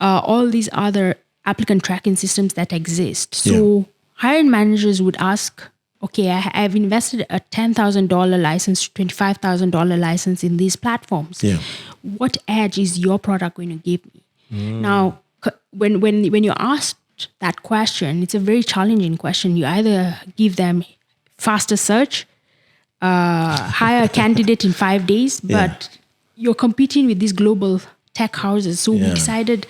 all these other applicant tracking systems that exist. So hiring managers would ask, okay, I've invested a $10,000 license, $25,000 license in these platforms. Yeah. What edge is your product going to give me? Now, when you're asked that question, it's a very challenging question. You either give them faster search, hire a candidate in 5 days, but you're competing with these global tech houses. So we decided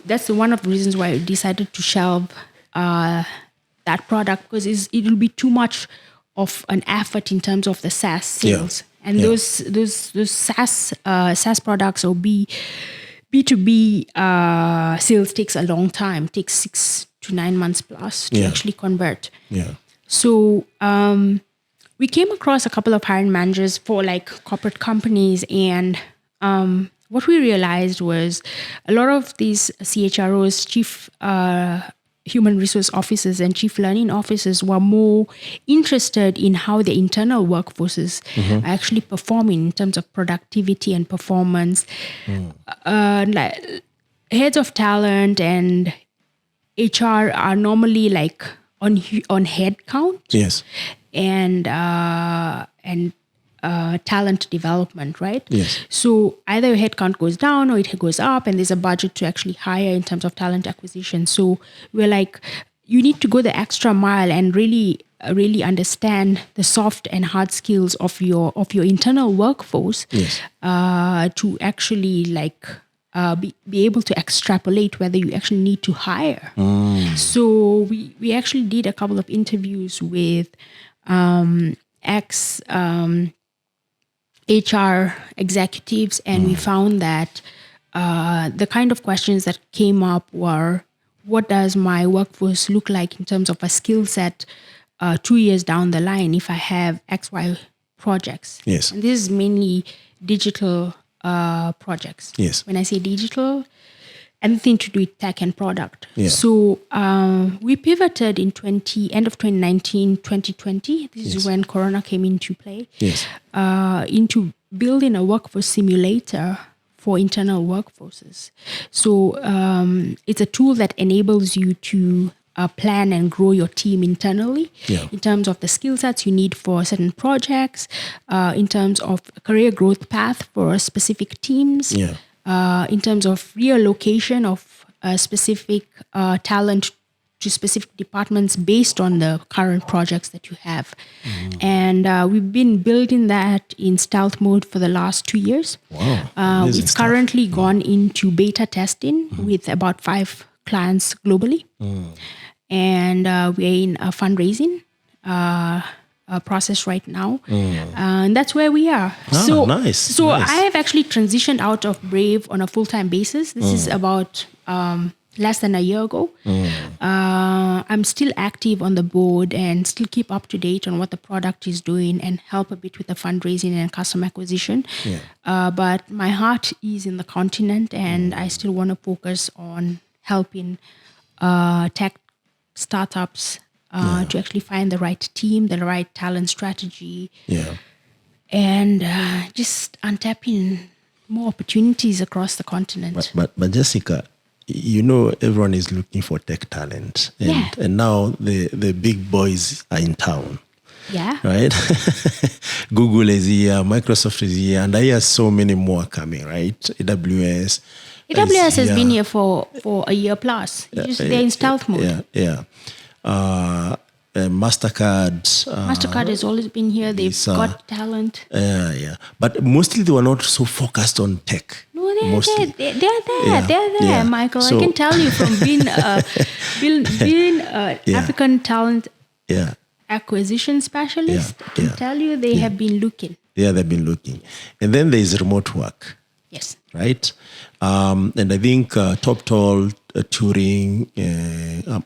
that's one of the reasons why we decided to shelve that product, because it will be too much of an effort in terms of the SaaS sales. And those SaaS products or B2B sales takes a long time, takes 6 to 9 months plus to actually convert. So we came across a couple of hiring managers for like corporate companies, and what we realized was a lot of these CHROs, chief human resource officers and chief learning officers, were more interested in how the internal workforces are actually performing in terms of productivity and performance. Like heads of talent and HR are normally like on head count. Yes. And talent development, right? Yes. So either your headcount goes down or it goes up, and there's a budget to actually hire in terms of talent acquisition. So we're like, you need to go the extra mile and really understand the soft and hard skills of your internal workforce to actually like be able to extrapolate whether you actually need to hire. So we actually did a couple of interviews with HR executives, and we found that the kind of questions that came up were, what does my workforce look like in terms of a skill set 2 years down the line if I have XY projects? Yes. And this is mainly digital projects. Yes. When I say digital, anything to do with tech and product. Yeah. So we pivoted in end of 2019, 2020. This is when Corona came into play. Yes. Into building a workforce simulator for internal workforces. So it's a tool that enables you to plan and grow your team internally in terms of the skill sets you need for certain projects, in terms of career growth path for specific teams, in terms of reallocation of specific talent to specific departments based on the current projects that you have. And we've been building that in stealth mode for the last 2 years. Wow. It's currently gone into beta testing with about 5 clients globally. And we're in fundraising. process right now. And that's where we are. Nice. So I have actually transitioned out of Brave on a full-time basis. This is about less than a year ago. I'm still active on the board and still keep up to date on what the product is doing and help a bit with the fundraising and customer acquisition. But my heart is in the continent, and I still want to focus on helping tech startups to actually find the right team, the right talent strategy, and just untapping more opportunities across the continent. But Jessica, you know, everyone is looking for tech talent, and now the big boys are in town. Yeah. Right? Google is here, Microsoft is here, and I hear so many more coming, right? AWS has been here for a year plus. They're in stealth mode. MasterCard. MasterCard has always been here. They've got talent. But mostly they were not so focused on tech. No, they're there, Michael. So, I can tell you from being African talent acquisition specialist, I can tell you they have been looking. Yeah, they've been looking. And then there's remote work. Yes. Right? And I think TopTall, Turing,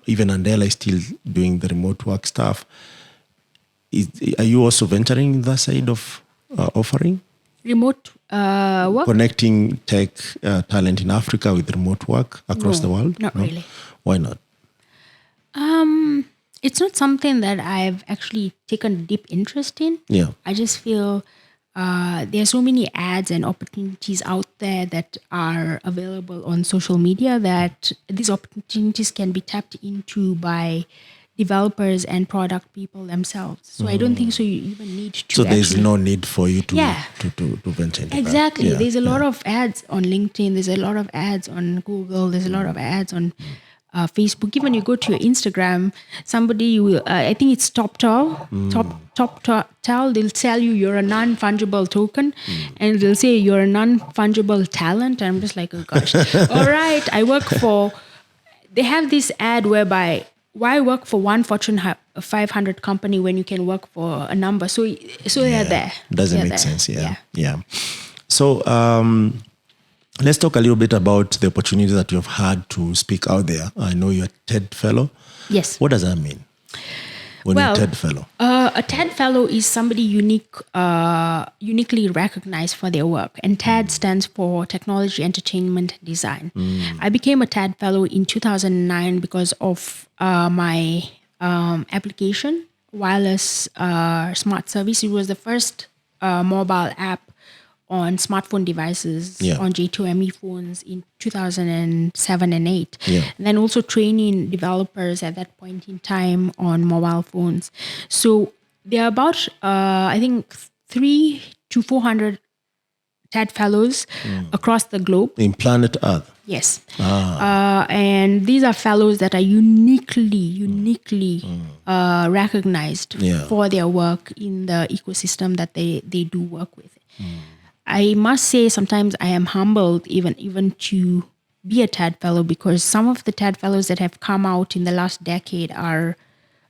even Daniele is still doing the remote work stuff. Are you also venturing in that side of offering? Remote work? Connecting tech talent in Africa with remote work across the world? Not really. Why not? It's not something that I've actually taken deep interest in. Yeah. I just feel there are so many ads and opportunities out there that are available on social media that these opportunities can be tapped into by developers and product people themselves. So I don't think so you even need to. So there's no need for you to venture into exactly. There's a lot of ads on LinkedIn. There's a lot of ads on Google. There's a lot of ads on Facebook. Even you go to your Instagram, somebody will, I think it's TopTall, they'll tell you you're a non-fungible token, and they'll say you're a non-fungible talent. I'm just like, oh gosh. All right, they have this ad whereby, why work for one Fortune 500 company when you can work for a number? So they're there. Doesn't make sense, yeah. So, let's talk a little bit about the opportunities that you've had to speak out there. I know you're a TED Fellow. Yes. What does that mean when you're a TED Fellow? A TED Fellow is somebody uniquely recognized for their work. And TED stands for Technology, Entertainment, Design. I became a TED Fellow in 2009 because of my application, Wireless Smart Service. It was the first mobile app on smartphone devices, on J2ME phones in 2007 and 8. And then also training developers at that point in time on mobile phones. So there are about, I think, 300 to 400 TED Fellows across the globe. In planet Earth? Yes. And these are fellows that are uniquely recognized for their work in the ecosystem that they do work with. I must say sometimes I am humbled even to be a TED Fellow, because some of the TED Fellows that have come out in the last decade are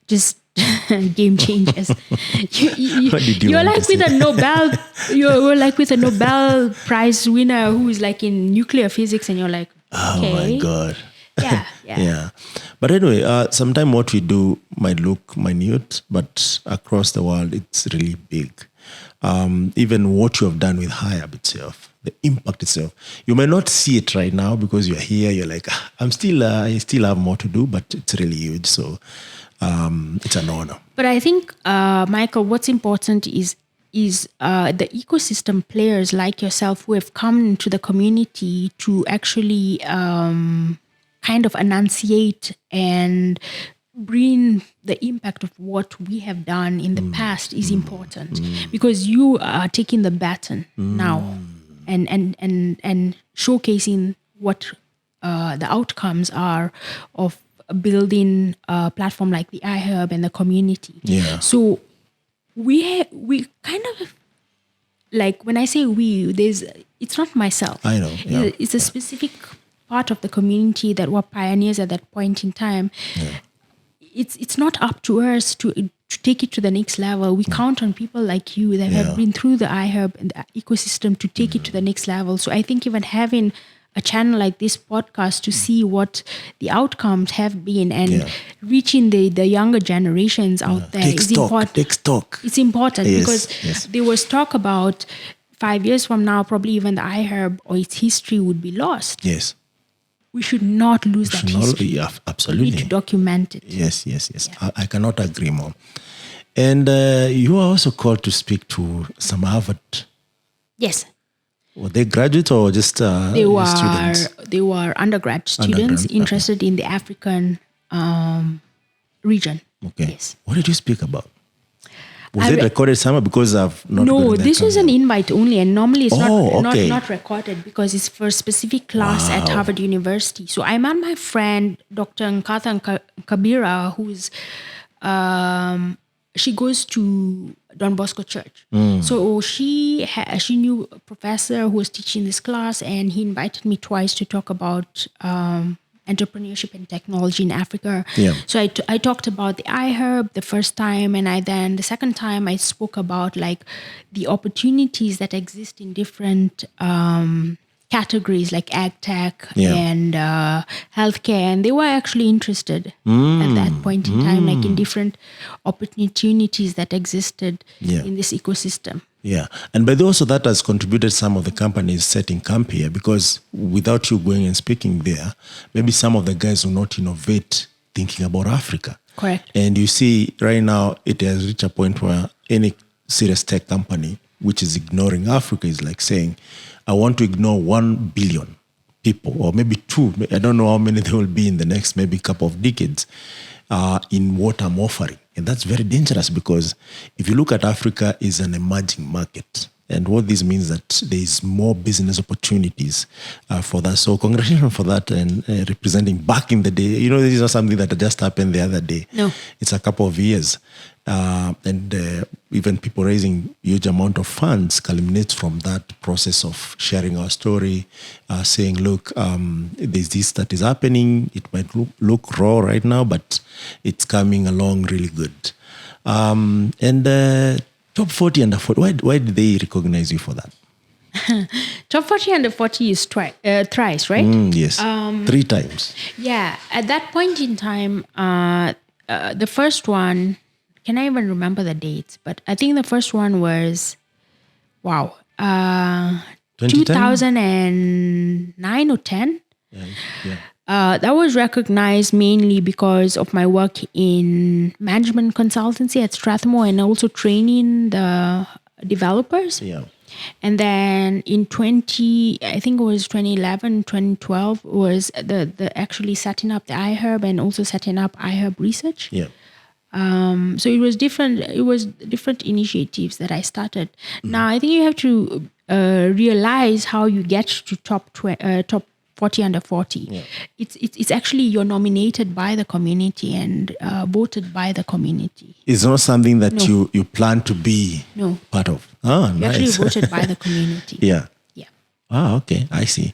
just game changers. You're like with a Nobel, you're like with a Nobel Prize winner who is like in nuclear physics, and you're like, okay. Oh my God. Yeah. But anyway, sometimes what we do might look minute, but across the world, it's really big. Even what you have done with HiHub itself, the impact itself, you may not see it right now because you're here. You're like, I still have more to do, but it's really huge. So it's an honor. But I think, Michael, what's important is the ecosystem players like yourself who have come into the community to actually kind of enunciate and bring the impact of what we have done in the past is important, because you are taking the baton now and showcasing what the outcomes are of building a platform like the iHub and the community. So we kind of, like, when I say it's not myself. I know. It's a specific part of the community that were pioneers at that point in time. It's not up to us to to take it to the next level. We count on people like you that have been through the iHub and the ecosystem to take it to the next level. So I think even having a channel like this podcast to see what the outcomes have been and reaching the younger generations out there is important. Take stock. It's important because there was talk about 5 years from now, probably even the iHub or its history would be lost. Yes. We should not lose that history. Yeah, absolutely. We need to document it. Yes. Yeah. I cannot agree more. And you are also called to speak to some Harvard. Yes. Were they graduates or just students? They were undergrad students interested in the African region. Okay. Yes. What did you speak about? Was it recorded somewhere? Because I've not. No, this was an invite only, and normally it's not recorded because it's for a specific class at Harvard University. So I met my friend, Dr. Nkatha Kabira, who's she goes to Don Bosco Church. So she knew a professor who was teaching this class, and he invited me twice to talk about entrepreneurship and technology in Africa. Yeah. So I talked about the iHub the first time, and the second time I spoke about like the opportunities that exist in different categories like ag tech and healthcare, and they were actually interested at that point in time, like in different opportunities that existed in this ecosystem. Yeah, and by the way, also that has contributed some of the companies setting camp here, because without you going and speaking there, maybe some of the guys will not innovate thinking about Africa. Correct. And you see right now it has reached a point where any serious tech company which is ignoring Africa is like saying, I want to ignore 1 billion people, or maybe 2. I don't know how many there will be in the next maybe couple of decades in what I'm offering. And that's very dangerous, because if you look at Africa, is an emerging market. And what this means that there is more business opportunities for that. So congratulations for that, and representing back in the day. You know, this is not something that just happened the other day. No. It's a couple of years. And even people raising huge amount of funds culminates from that process of sharing our story, saying, look, there's this that is happening. It might look raw right now, but it's coming along really good. And top 40 under 40, why did they recognize you for that? Top 40 under 40 is thrice, right? Yes, 3 times. Yeah, at that point in time, the first one, can I even remember the dates? But I think the first one was, 2009 or 10. Yeah. That was recognized mainly because of my work in management consultancy at Strathmore and also training the developers. Yeah. And then in 2011, 2012 was the actually setting up the iHub and also setting up iHub Research. Yeah. So it was different. It was different initiatives that I started. Now I think you have to realize how you get to top 40 under 40. Yeah. It's actually you're nominated by the community and voted by the community. It's not something that you plan to be part of. Ah, You're nice. actually voted by the community. Yeah. Yeah. Ah, okay. I see.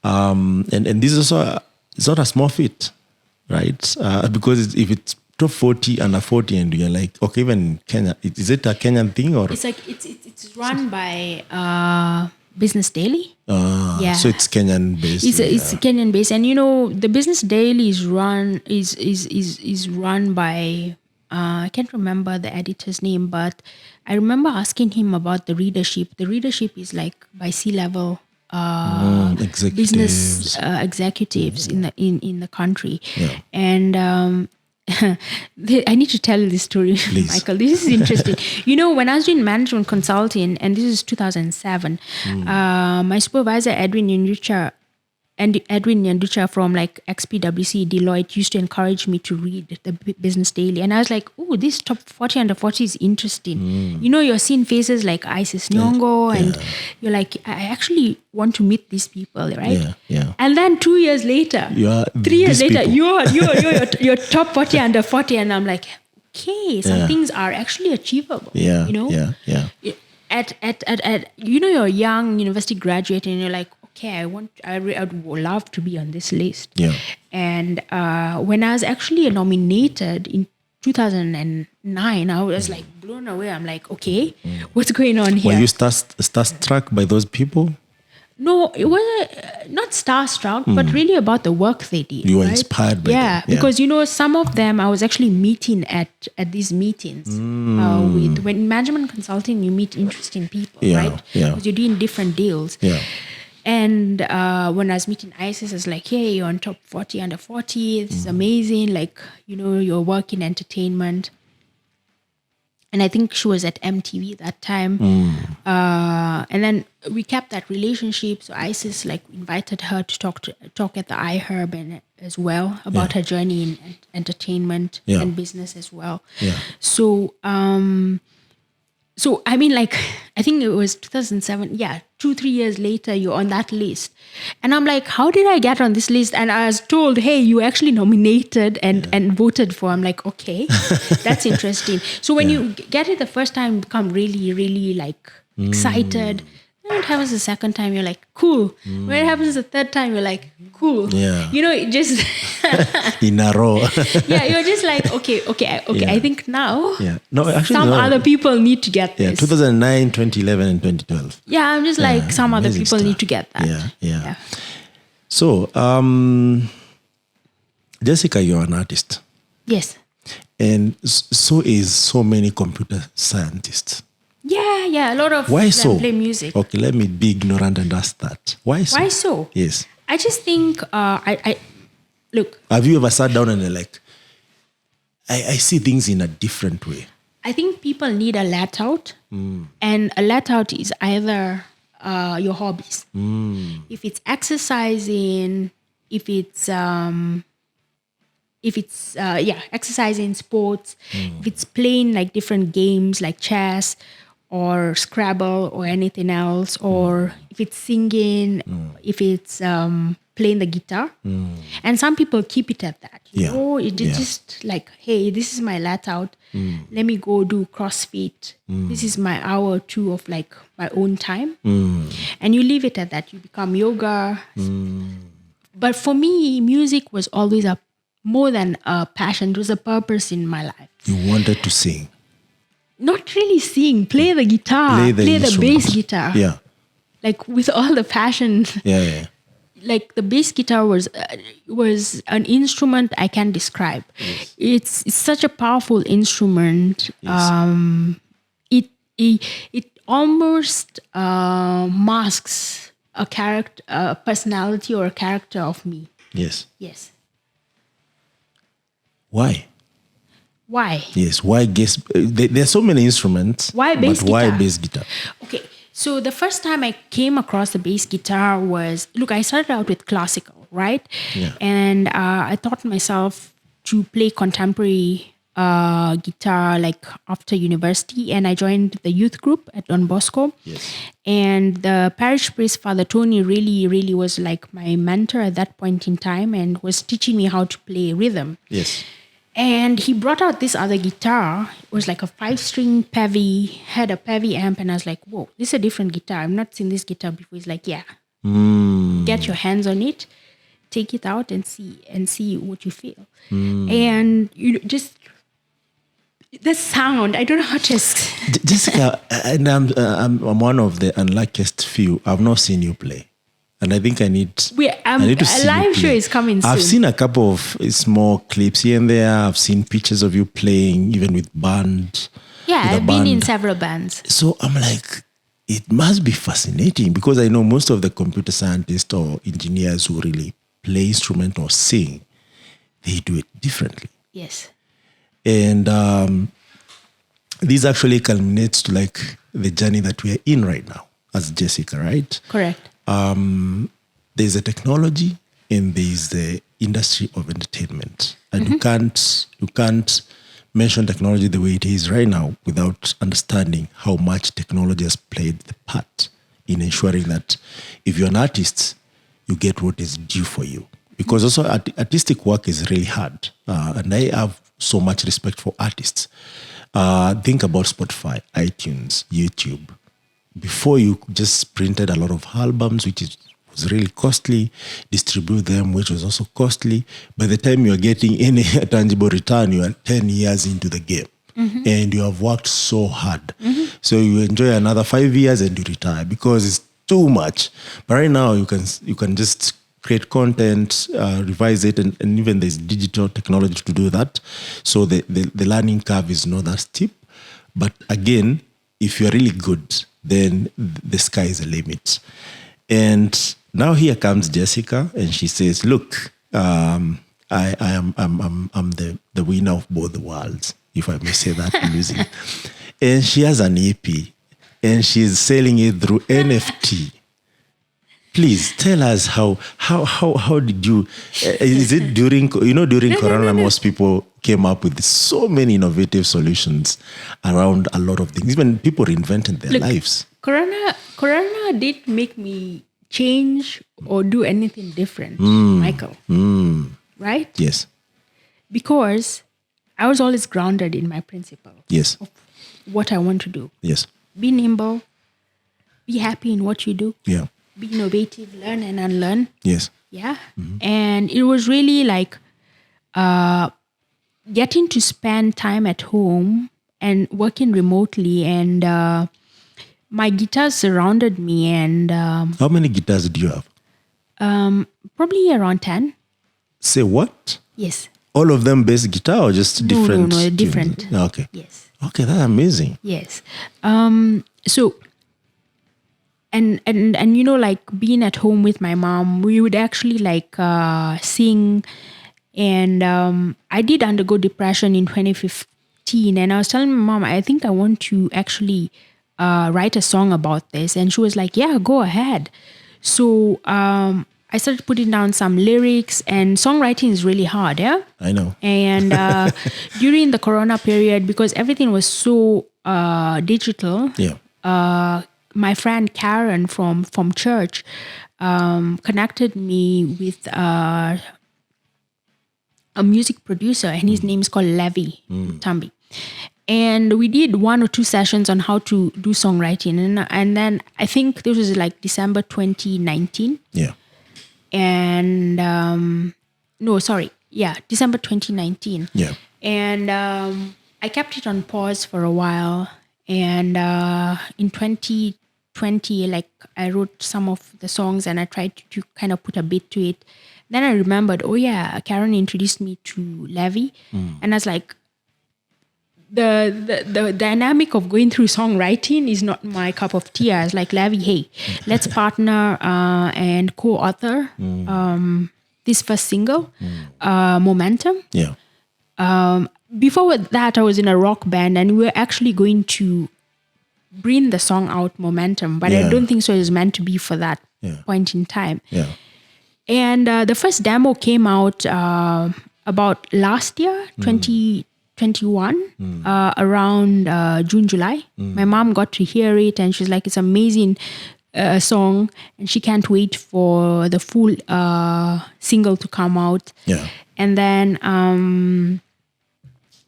And this is also, it's not a small feat, right? Because if it's top 40 under 40 and you're like, okay, even in Kenya, is it a Kenyan thing or? It's like, it's run by Business Daily. So it's Kenyan based. It's Kenyan based, and you know the Business Daily is run by I can't remember the editor's name, but I remember asking him about the readership. The readership is like by C-level business executives in the country, and. I need to tell you this story, Please. Michael. This is interesting. You know, when I was doing management consulting, and this is 2007, my supervisor, Edwin Nyanducha from like XPWC, Deloitte, used to encourage me to read the Business Daily. And I was like, oh, this top 40 under 40 is interesting. You know, you're seeing faces like Isis Nyong'o, and you're like, I actually want to meet these people, right? Yeah. And then 3 years later, you're top 40 under 40. And I'm like, okay, some things are actually achievable. Yeah. You know? Yeah. At you know, you're a young university graduate and you're like, okay, I would love to be on this list. Yeah. And when I was actually nominated in 2009, 9, I was like blown away. I'm like, okay, what's going on here? Were you starstruck by those people? No, it was not starstruck, but really about the work they did. You were right? inspired by them. Yeah, because some of them I was actually meeting at these meetings. With when management consulting, you meet interesting people, right? Yeah. Because you're doing different deals. Yeah. And when I was meeting Isis, I was like, hey, you're on top 40 under 40. This is amazing. Like, your work in entertainment. And I think she was at MTV that time. And then we kept that relationship. So Isis invited her to talk at the iHub and as well about her journey in entertainment and business as well. Yeah. So I mean, I think it was 2007. Yeah, 2-3 years later, you're on that list. And I'm like, how did I get on this list? And I was told, hey, you actually nominated and voted for. I'm like, okay, that's interesting. So when you get it the first time, you become really, really excited. When it happens the second time, you're like, cool. When it happens the third time, you're like, cool. Yeah. It just... In a row. Yeah, you're just like, okay. Yeah. I think now actually, other people need to get this. 2009, 2011, and 2012. Yeah, I'm just like, some other amazing people stuff. need to get that. Yeah. So, Jessica, you're an artist. Yes. And so is so many computer scientists. Yeah. A lot of Why them so? play music. Okay, let me be ignorant and ask that. Why so? Why so? Yes. I just think, look. Have you ever sat down and you're like, I see things in a different way? I think people need a let out. And a let out is either your hobbies. If it's exercising, if it's exercising, sports, if it's playing different games like chess or Scrabble or anything else, or if it's singing, if it's playing the guitar. And some people keep it at that. It's just like, hey, this is my let out. Let me go do CrossFit. This is my hour or two of my own time. And you leave it at that. You become yoga. But for me, music was always more than a passion. It was a purpose in my life. You wanted to sing. Not really sing, play the guitar, play the bass guitar. Yeah. With all the passion. Yeah. The bass guitar was an instrument I can't describe. Yes. It's such a powerful instrument. Yes. It almost masks a character, a personality or a character of me. Yes. Yes. Why? Yes. Why bass? There are so many instruments. Why bass guitar? Why bass guitar? Okay. So the first time I came across the bass guitar was, I started out with classical, right? Yeah. And I taught myself to play contemporary guitar after university, and I joined the youth group at Don Bosco. Yes. And the parish priest, Father Tony, really, really was my mentor at that point in time and was teaching me how to play rhythm. Yes. And he brought out this other guitar. It was a 5-string Pevy, had a Pevy amp, and I was like, whoa, this is a different guitar. I've not seen this guitar before. He's like, yeah, get your hands on it, take it out and see what you feel. And just the sound, I don't know how to Jessica, and I'm one of the unluckiest few. I've not seen you play. And I think I need to see a live show is coming soon. I've seen a couple of small clips here and there. I've seen pictures of you playing, even with band. Yeah, I've been in several bands. So I'm like, it must be fascinating, because I know most of the computer scientists or engineers who really play instrument or sing, they do it differently. Yes. And this actually culminates to the journey that we are in right now as Jessica, right? Correct. There's a technology and there's the industry of entertainment. And you can't mention technology the way it is right now without understanding how much technology has played the part in ensuring that if you're an artist, you get what is due for you. Because also artistic work is really hard. And I have so much respect for artists. Think about Spotify, iTunes, YouTube. Before, you just printed a lot of albums, which was really costly, distribute them, which was also costly. By the time you're getting any tangible return, you are 10 years into the game. and you have worked so hard. So you enjoy another 5 years and you retire because it's too much. But right now you can just create content, revise it, and even there's digital technology to do that. So the learning curve is not that steep. But again, if you're really good, then the sky is the limit. And now here comes Jessica, and she says, "Look, I'm the winner of both the worlds, if I may say that losing." And she has an EP, and she's selling it through NFT. Please tell us how did you? Is it during Corona? Most people came up with so many innovative solutions around a lot of things. Even people reinvented their lives. Corona didn't make me change or do anything different, Michael. Right? Yes. Because I was always grounded in my principle. Yes. Of what I want to do. Yes. Be nimble. Be happy in what you do. Yeah. Be innovative, learn and unlearn. Yes. Yeah. And it was really like getting to spend time at home and working remotely, and my guitars surrounded me. And how many guitars do you have? probably around 10. Say what? Yes. All of them bass guitar or just different? No, different. Tunes? Okay. Yes. Okay, that's amazing. Yes. So, and like being at home with my mom, we would actually like sing. And I did undergo depression in 2015. And I was telling my mom, I think I want to actually write a song about this. And she was like, yeah, go ahead. So I started putting down some lyrics, and songwriting is really hard, yeah? I know. And during the Corona period, because everything was so digital, my friend Karen from church connected me with a music producer, and his name is called Levi Tambi. And we did 1 or 2 sessions on how to do songwriting. And then I think this was like December 2019. Yeah. And December 2019. Yeah. And I kept it on pause for a while. And in 2020, like I wrote some of the songs and I tried to kind of put a beat to it. Then I remembered, Karen introduced me to Levi. And I was like, the dynamic of going through songwriting is not my cup of tea. I was like, Levi, hey, let's partner and co-author this first single, Momentum. Yeah. Before that, I was in a rock band, and we were actually going to bring the song out, Momentum, but I don't think so. It was meant to be for that point in time. Yeah. And the first demo came out about last year, 2021, around June, July. My mom got to hear it, and she's like, it's amazing song, and she can't wait for the full single to come out. Yeah. And then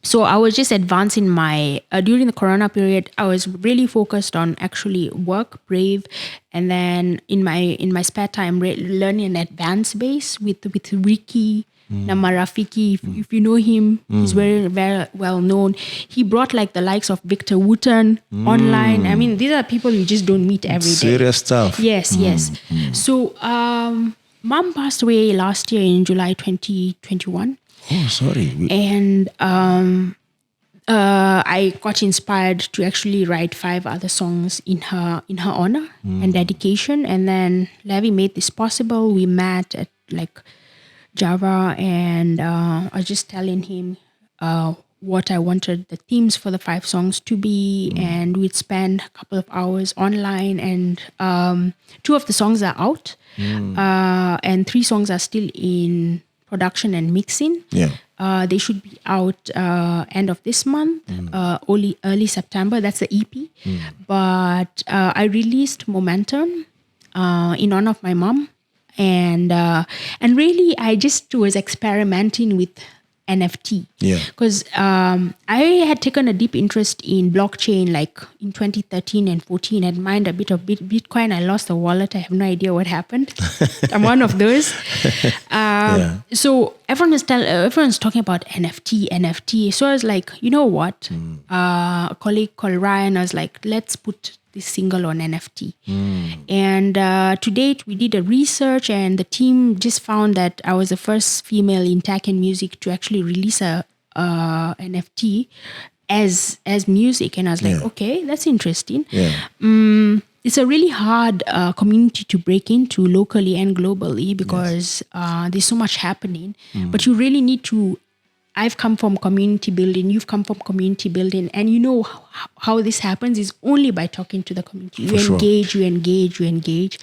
so I was just advancing my during the Corona period. I was really focused on actually work, Brave, and then in my spare time learning an advanced bass with Ricky Namarafiki. If you know him, he's very, very well known. He brought like the likes of Victor Wooten online. I mean, these are people you just don't meet every day. Serious stuff. Yes. So mom passed away last year in July 2021. Oh, sorry. And I got inspired to actually write 5 other songs in her honor and dedication. And then Levi made this possible. We met at like Java, and I was just telling him what I wanted the themes for the 5 songs to be, and we'd spend a couple of hours online, and 2 of the songs are out, and 3 songs are still in production and mixing. Yeah. They should be out end of this month, early September. That's the EP. But I released Momentum in honor of my mom. And really, I just was experimenting with NFT. Yeah. Because I had taken a deep interest in blockchain like in 2013 and 14. I mined a bit of Bitcoin. I lost the wallet. I have no idea what happened. I'm one of those. So everyone's talking about NFT. So I was like, you know what? A colleague called Ryan, I was like, let's put this single on NFT. And to date, we did a research and the team just found that I was the first female in tech and music to actually release a NFT as music. And I was like, okay, that's interesting. It's a really hard community to break into locally and globally because there's so much happening. But you really need to. I've come from community building, you've come from community building, and you know how this happens is only by talking to the community. You engage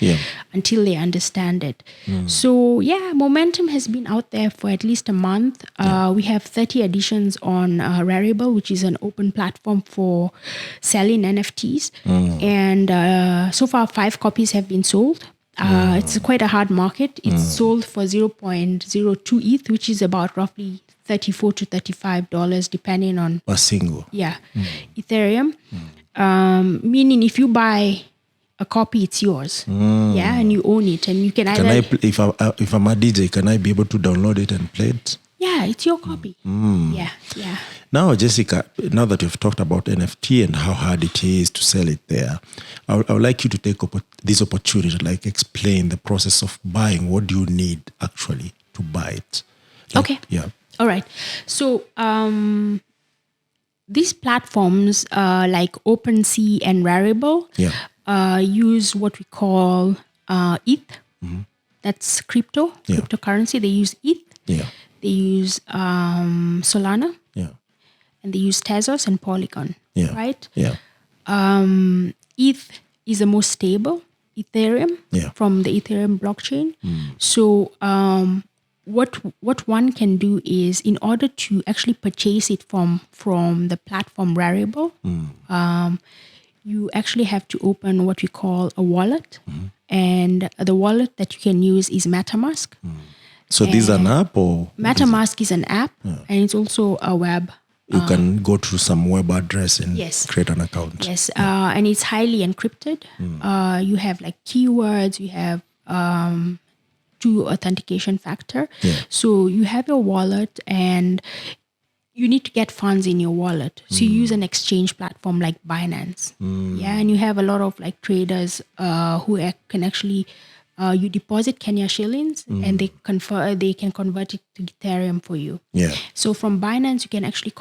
until they understand it. So Momentum has been out there for at least a month. We have 30 editions on Rarible, which is an open platform for selling NFTs. And so far 5 copies have been sold. It's quite a hard market. It's sold for 0.02 ETH, which is about roughly $34 to $35, depending on a single. Ethereum. Meaning if you buy a copy, it's yours. And you own it, and you can either. If I'm a DJ, can I be able to download it and play it? Yeah, it's your copy. Now, Jessica, now that you've talked about NFT and how hard it is to sell it there, I would like you to take this opportunity to like explain the process of buying. What do you need actually to buy it? Okay. Yeah. All right. So these platforms like OpenSea and Rarible use what we call ETH. That's cryptocurrency. They use ETH. They use Solana. And they use Tezos and Polygon. Right? ETH is the most stable Ethereum from the Ethereum blockchain. So what one can do is, in order to actually purchase it from the platform Rarible, you actually have to open what we call a wallet. And the wallet that you can use is MetaMask. So this is an app, or? MetaMask is an app, and it's also a web. You can go to some web address and create an account. And it's highly encrypted. You have like keywords, you have 2 authentication factor. So you have your wallet and you need to get funds in your wallet. So you use an exchange platform like Binance. And you have a lot of like traders who can actually you deposit Kenya shillings and they can convert it to Ethereum for you. So from Binance you can actually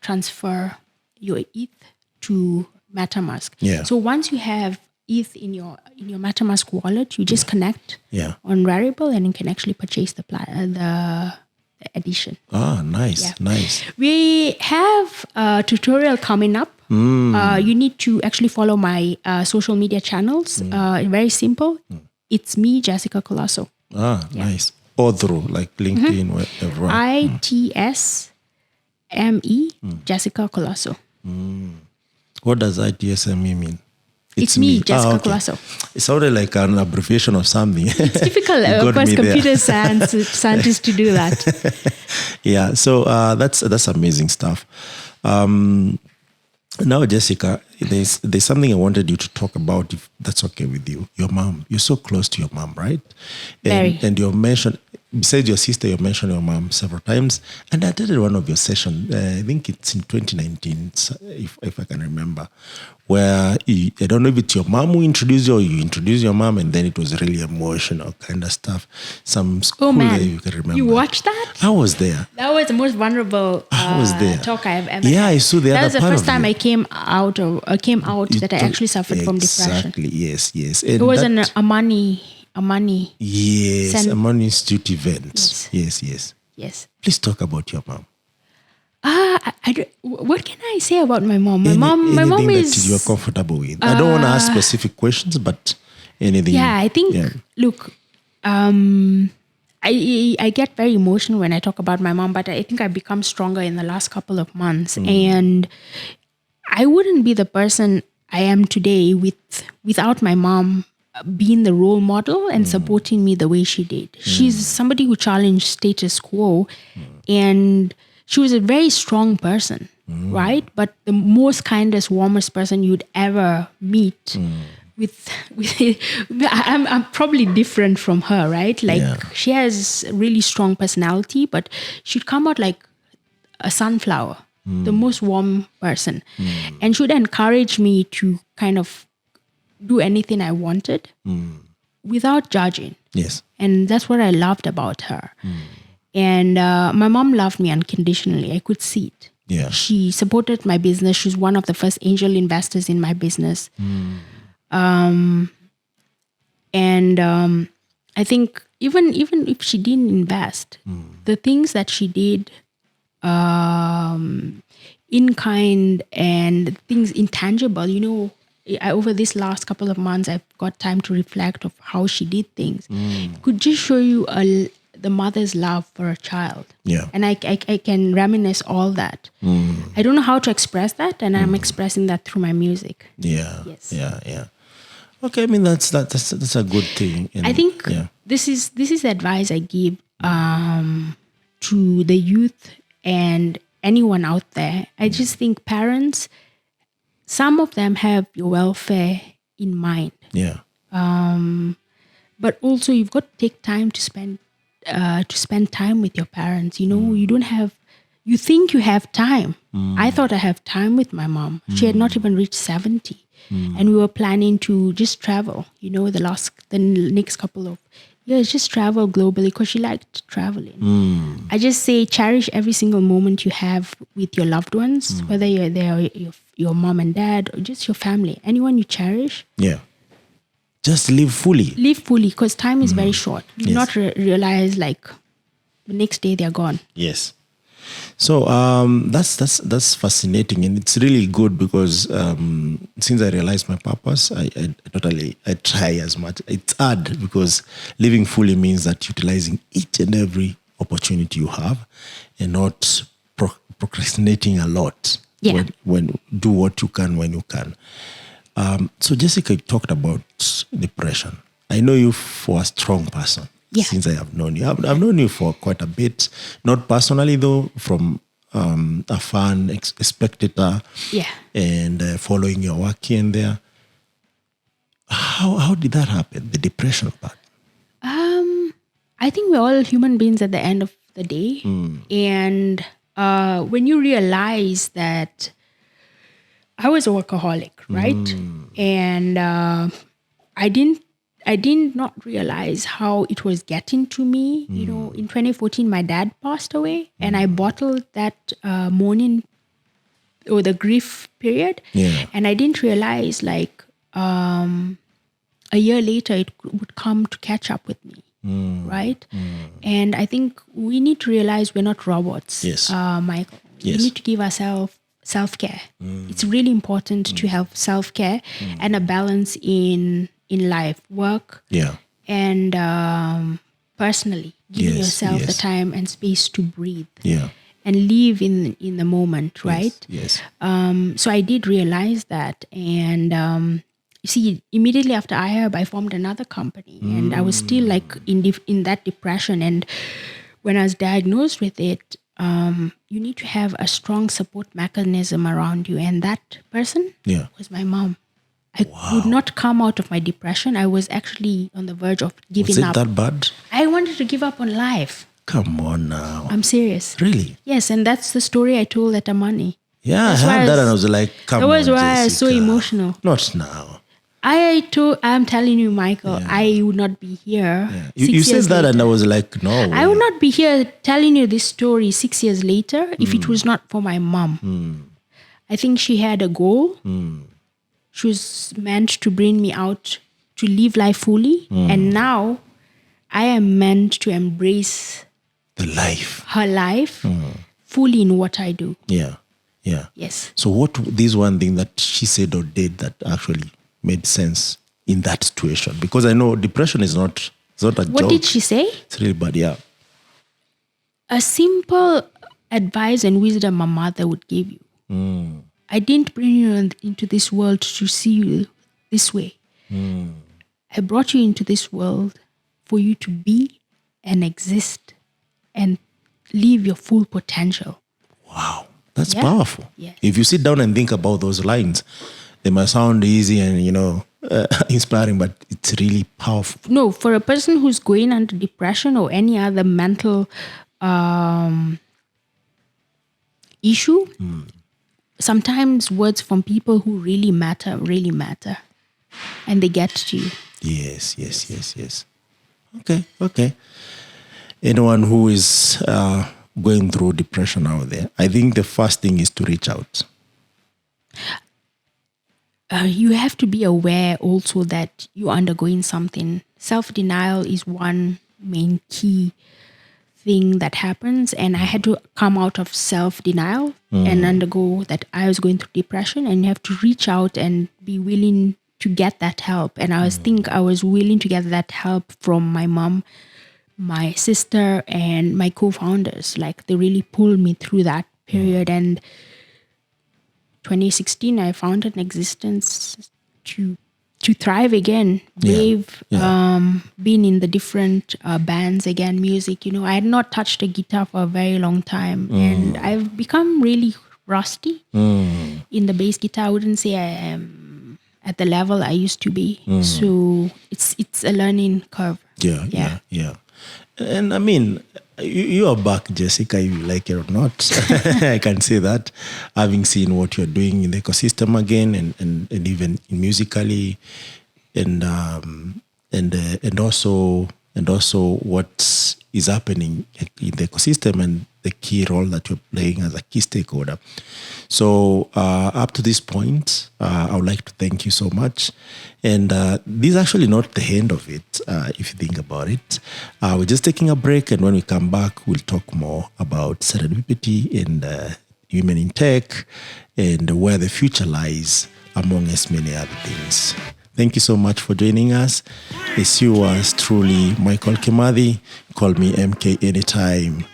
transfer your ETH to MetaMask. So once you have ETH in your MetaMask wallet, you just connect on Rarible and you can actually purchase the edition. Nice. We have a tutorial coming up. You need to actually follow my social media channels. Very simple. It's me, Jessica Colaço. Nice. Or through like LinkedIn, whatever. ITSME, Jessica Colaço. What does ITSME mean? It's me, Jessica Colaço. It sounded like an abbreviation of something. It's difficult, of course, computer scientists to do that. So that's amazing stuff. Now, Jessica, there's something I wanted you to talk about, if that's okay with you. Your mom. You're so close to your mom, right? And you mentioned, besides your sister, you mentioned your mom several times. And I attended one of your sessions, I think it's in 2019, if I can remember, where I don't know if it's your mom who introduced you or you introduced your mom, and then it was really emotional kind of stuff. Some school that you can remember. You watched that? I was there. That was the most vulnerable talk I've ever had. I saw the other part. That was the first time I came out that I actually suffered from depression. Exactly, yes. And it was a money. Yes, a money institute event. Yes. Please talk about your mom. What can I say about my mom? My mom is that you're comfortable with. I don't want to ask specific questions, but anything. I think. Look, I get very emotional when I talk about my mom, but I think I've become stronger in the last couple of months, and I wouldn't be the person I am today without my mom being the role model and supporting me the way she did. She's somebody who challenged status quo, and she was a very strong person, right? But the most kindest, warmest person you'd ever meet. With I'm probably different from her, right? Like she has a really strong personality, but she'd come out like a sunflower, the most warm person. And she'd encourage me to kind of do anything I wanted without judging. Yes. And that's what I loved about her. And my mom loved me unconditionally. I could see it. Yeah. She supported my business. She's one of the first angel investors in my business. I think even if she didn't invest, the things that she did in kind and things intangible, you know, over this last couple of months, I've got time to reflect of how she did things. Could just show you the mother's love for a child. Yeah. And I can reminisce all that. I don't know how to express that, and I'm expressing that through my music. Yeah. Yes. Yeah. Okay, I mean that's a good thing. And I think this is the advice I give to the youth and anyone out there. I just think parents, some of them have your welfare in mind. Yeah. But also you've got to take time to spend time with your parents. You know, you think you have time. I thought I have time with my mom. She had not even reached 70. And we were planning to just travel, you know, the next couple of years, just travel globally because she liked traveling. I just say cherish every single moment you have with your loved ones, whether they're your mom and dad or just your family, anyone you cherish. Yeah. Just live fully. Live fully because time is very short. You do not realize like the next day they're gone. Yes. So that's fascinating, and it's really good because since I realized my purpose, I try as much. It's hard because living fully means that utilizing each and every opportunity you have, and not procrastinating a lot. Yeah. When do what you can when you can. So Jessica talked about depression. I know you for a strong person. Yeah. Since I have known you. I've known you for quite a bit, not personally though, from a fan, a spectator, and following your work here and there. How did that happen, the depression part? I think we're all human beings at the end of the day. And when you realize that I was a workaholic, right? And I did not realize how it was getting to me. You know, in 2014, my dad passed away, and I bottled that mourning or the grief period. Yeah. And I didn't realize like a year later it would come to catch up with me, right? And I think we need to realize we're not robots, Michael. Yes. We need to give ourselves self-care. It's really important to have self-care and a balance in life, work, and personally, giving yourself the time and space to breathe and live in the moment, right? Yes. So I did realize that, and you see, immediately after iHub, I formed another company, and I was still like in that depression. And when I was diagnosed with it, you need to have a strong support mechanism around you, and that person was my mom. I could not come out of my depression. I was actually on the verge of giving up. Was it that bad? I wanted to give up on life. Come on now. I'm serious. Really? Yes, and that's the story I told at Amani. Yeah, I heard that and I was like, come on, that was why Jessica. I was so emotional. Not now. I'm telling you, Michael, I would not be here. Yeah. You said that later. And I was like, no. I would not be here telling you this story 6 years later if it was not for my mom. I think she had a goal. She was meant to bring me out to live life fully. And now I am meant to embrace her life fully in what I do. Yeah. Yes. So what is one thing that she said or did that actually made sense in that situation? Because I know depression is not a joke. What did she say? It's really bad, yeah. A simple advice and wisdom a mother would give you. I didn't bring you into this world to see you this way. I brought you into this world for you to be and exist and live your full potential. Wow, that's powerful. Yeah. If you sit down and think about those lines, they might sound easy and, inspiring, but it's really powerful. No, for a person who's going under depression or any other mental issue, sometimes words from people who really matter, and they get to you. Yes. Okay. Anyone who is going through depression out there, I think the first thing is to reach out. You have to be aware also that you're undergoing something. Self-denial is one main key thing that happens, and I had to come out of self-denial and undergo that. I was going through depression, and you have to reach out and be willing to get that help. And I was willing to get that help from my mom, my sister, and my co-founders. Like, they really pulled me through that period. And 2016, I found an existence to thrive again, brave, being in the different bands again, music. I had not touched a guitar for a very long time, and I've become really rusty in the bass guitar. I wouldn't say I am at the level I used to be. So it's a learning curve. Yeah. And I mean, you are back, Jessica, you like it or not. I can say that, having seen what you're doing in the ecosystem again, and even musically, and also what is happening in the ecosystem and the key role that you're playing as a key stakeholder. So up to this point, I would like to thank you so much. And this is actually not the end of it, if you think about it. We're just taking a break, and when we come back, we'll talk more about serendipity and women in tech and where the future lies, among as many other things. Thank you so much for joining us. It's yours truly, Michael Kimathi. Call me MK anytime.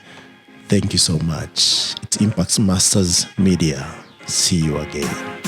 Thank you so much. It's Impact Masters Media. See you again.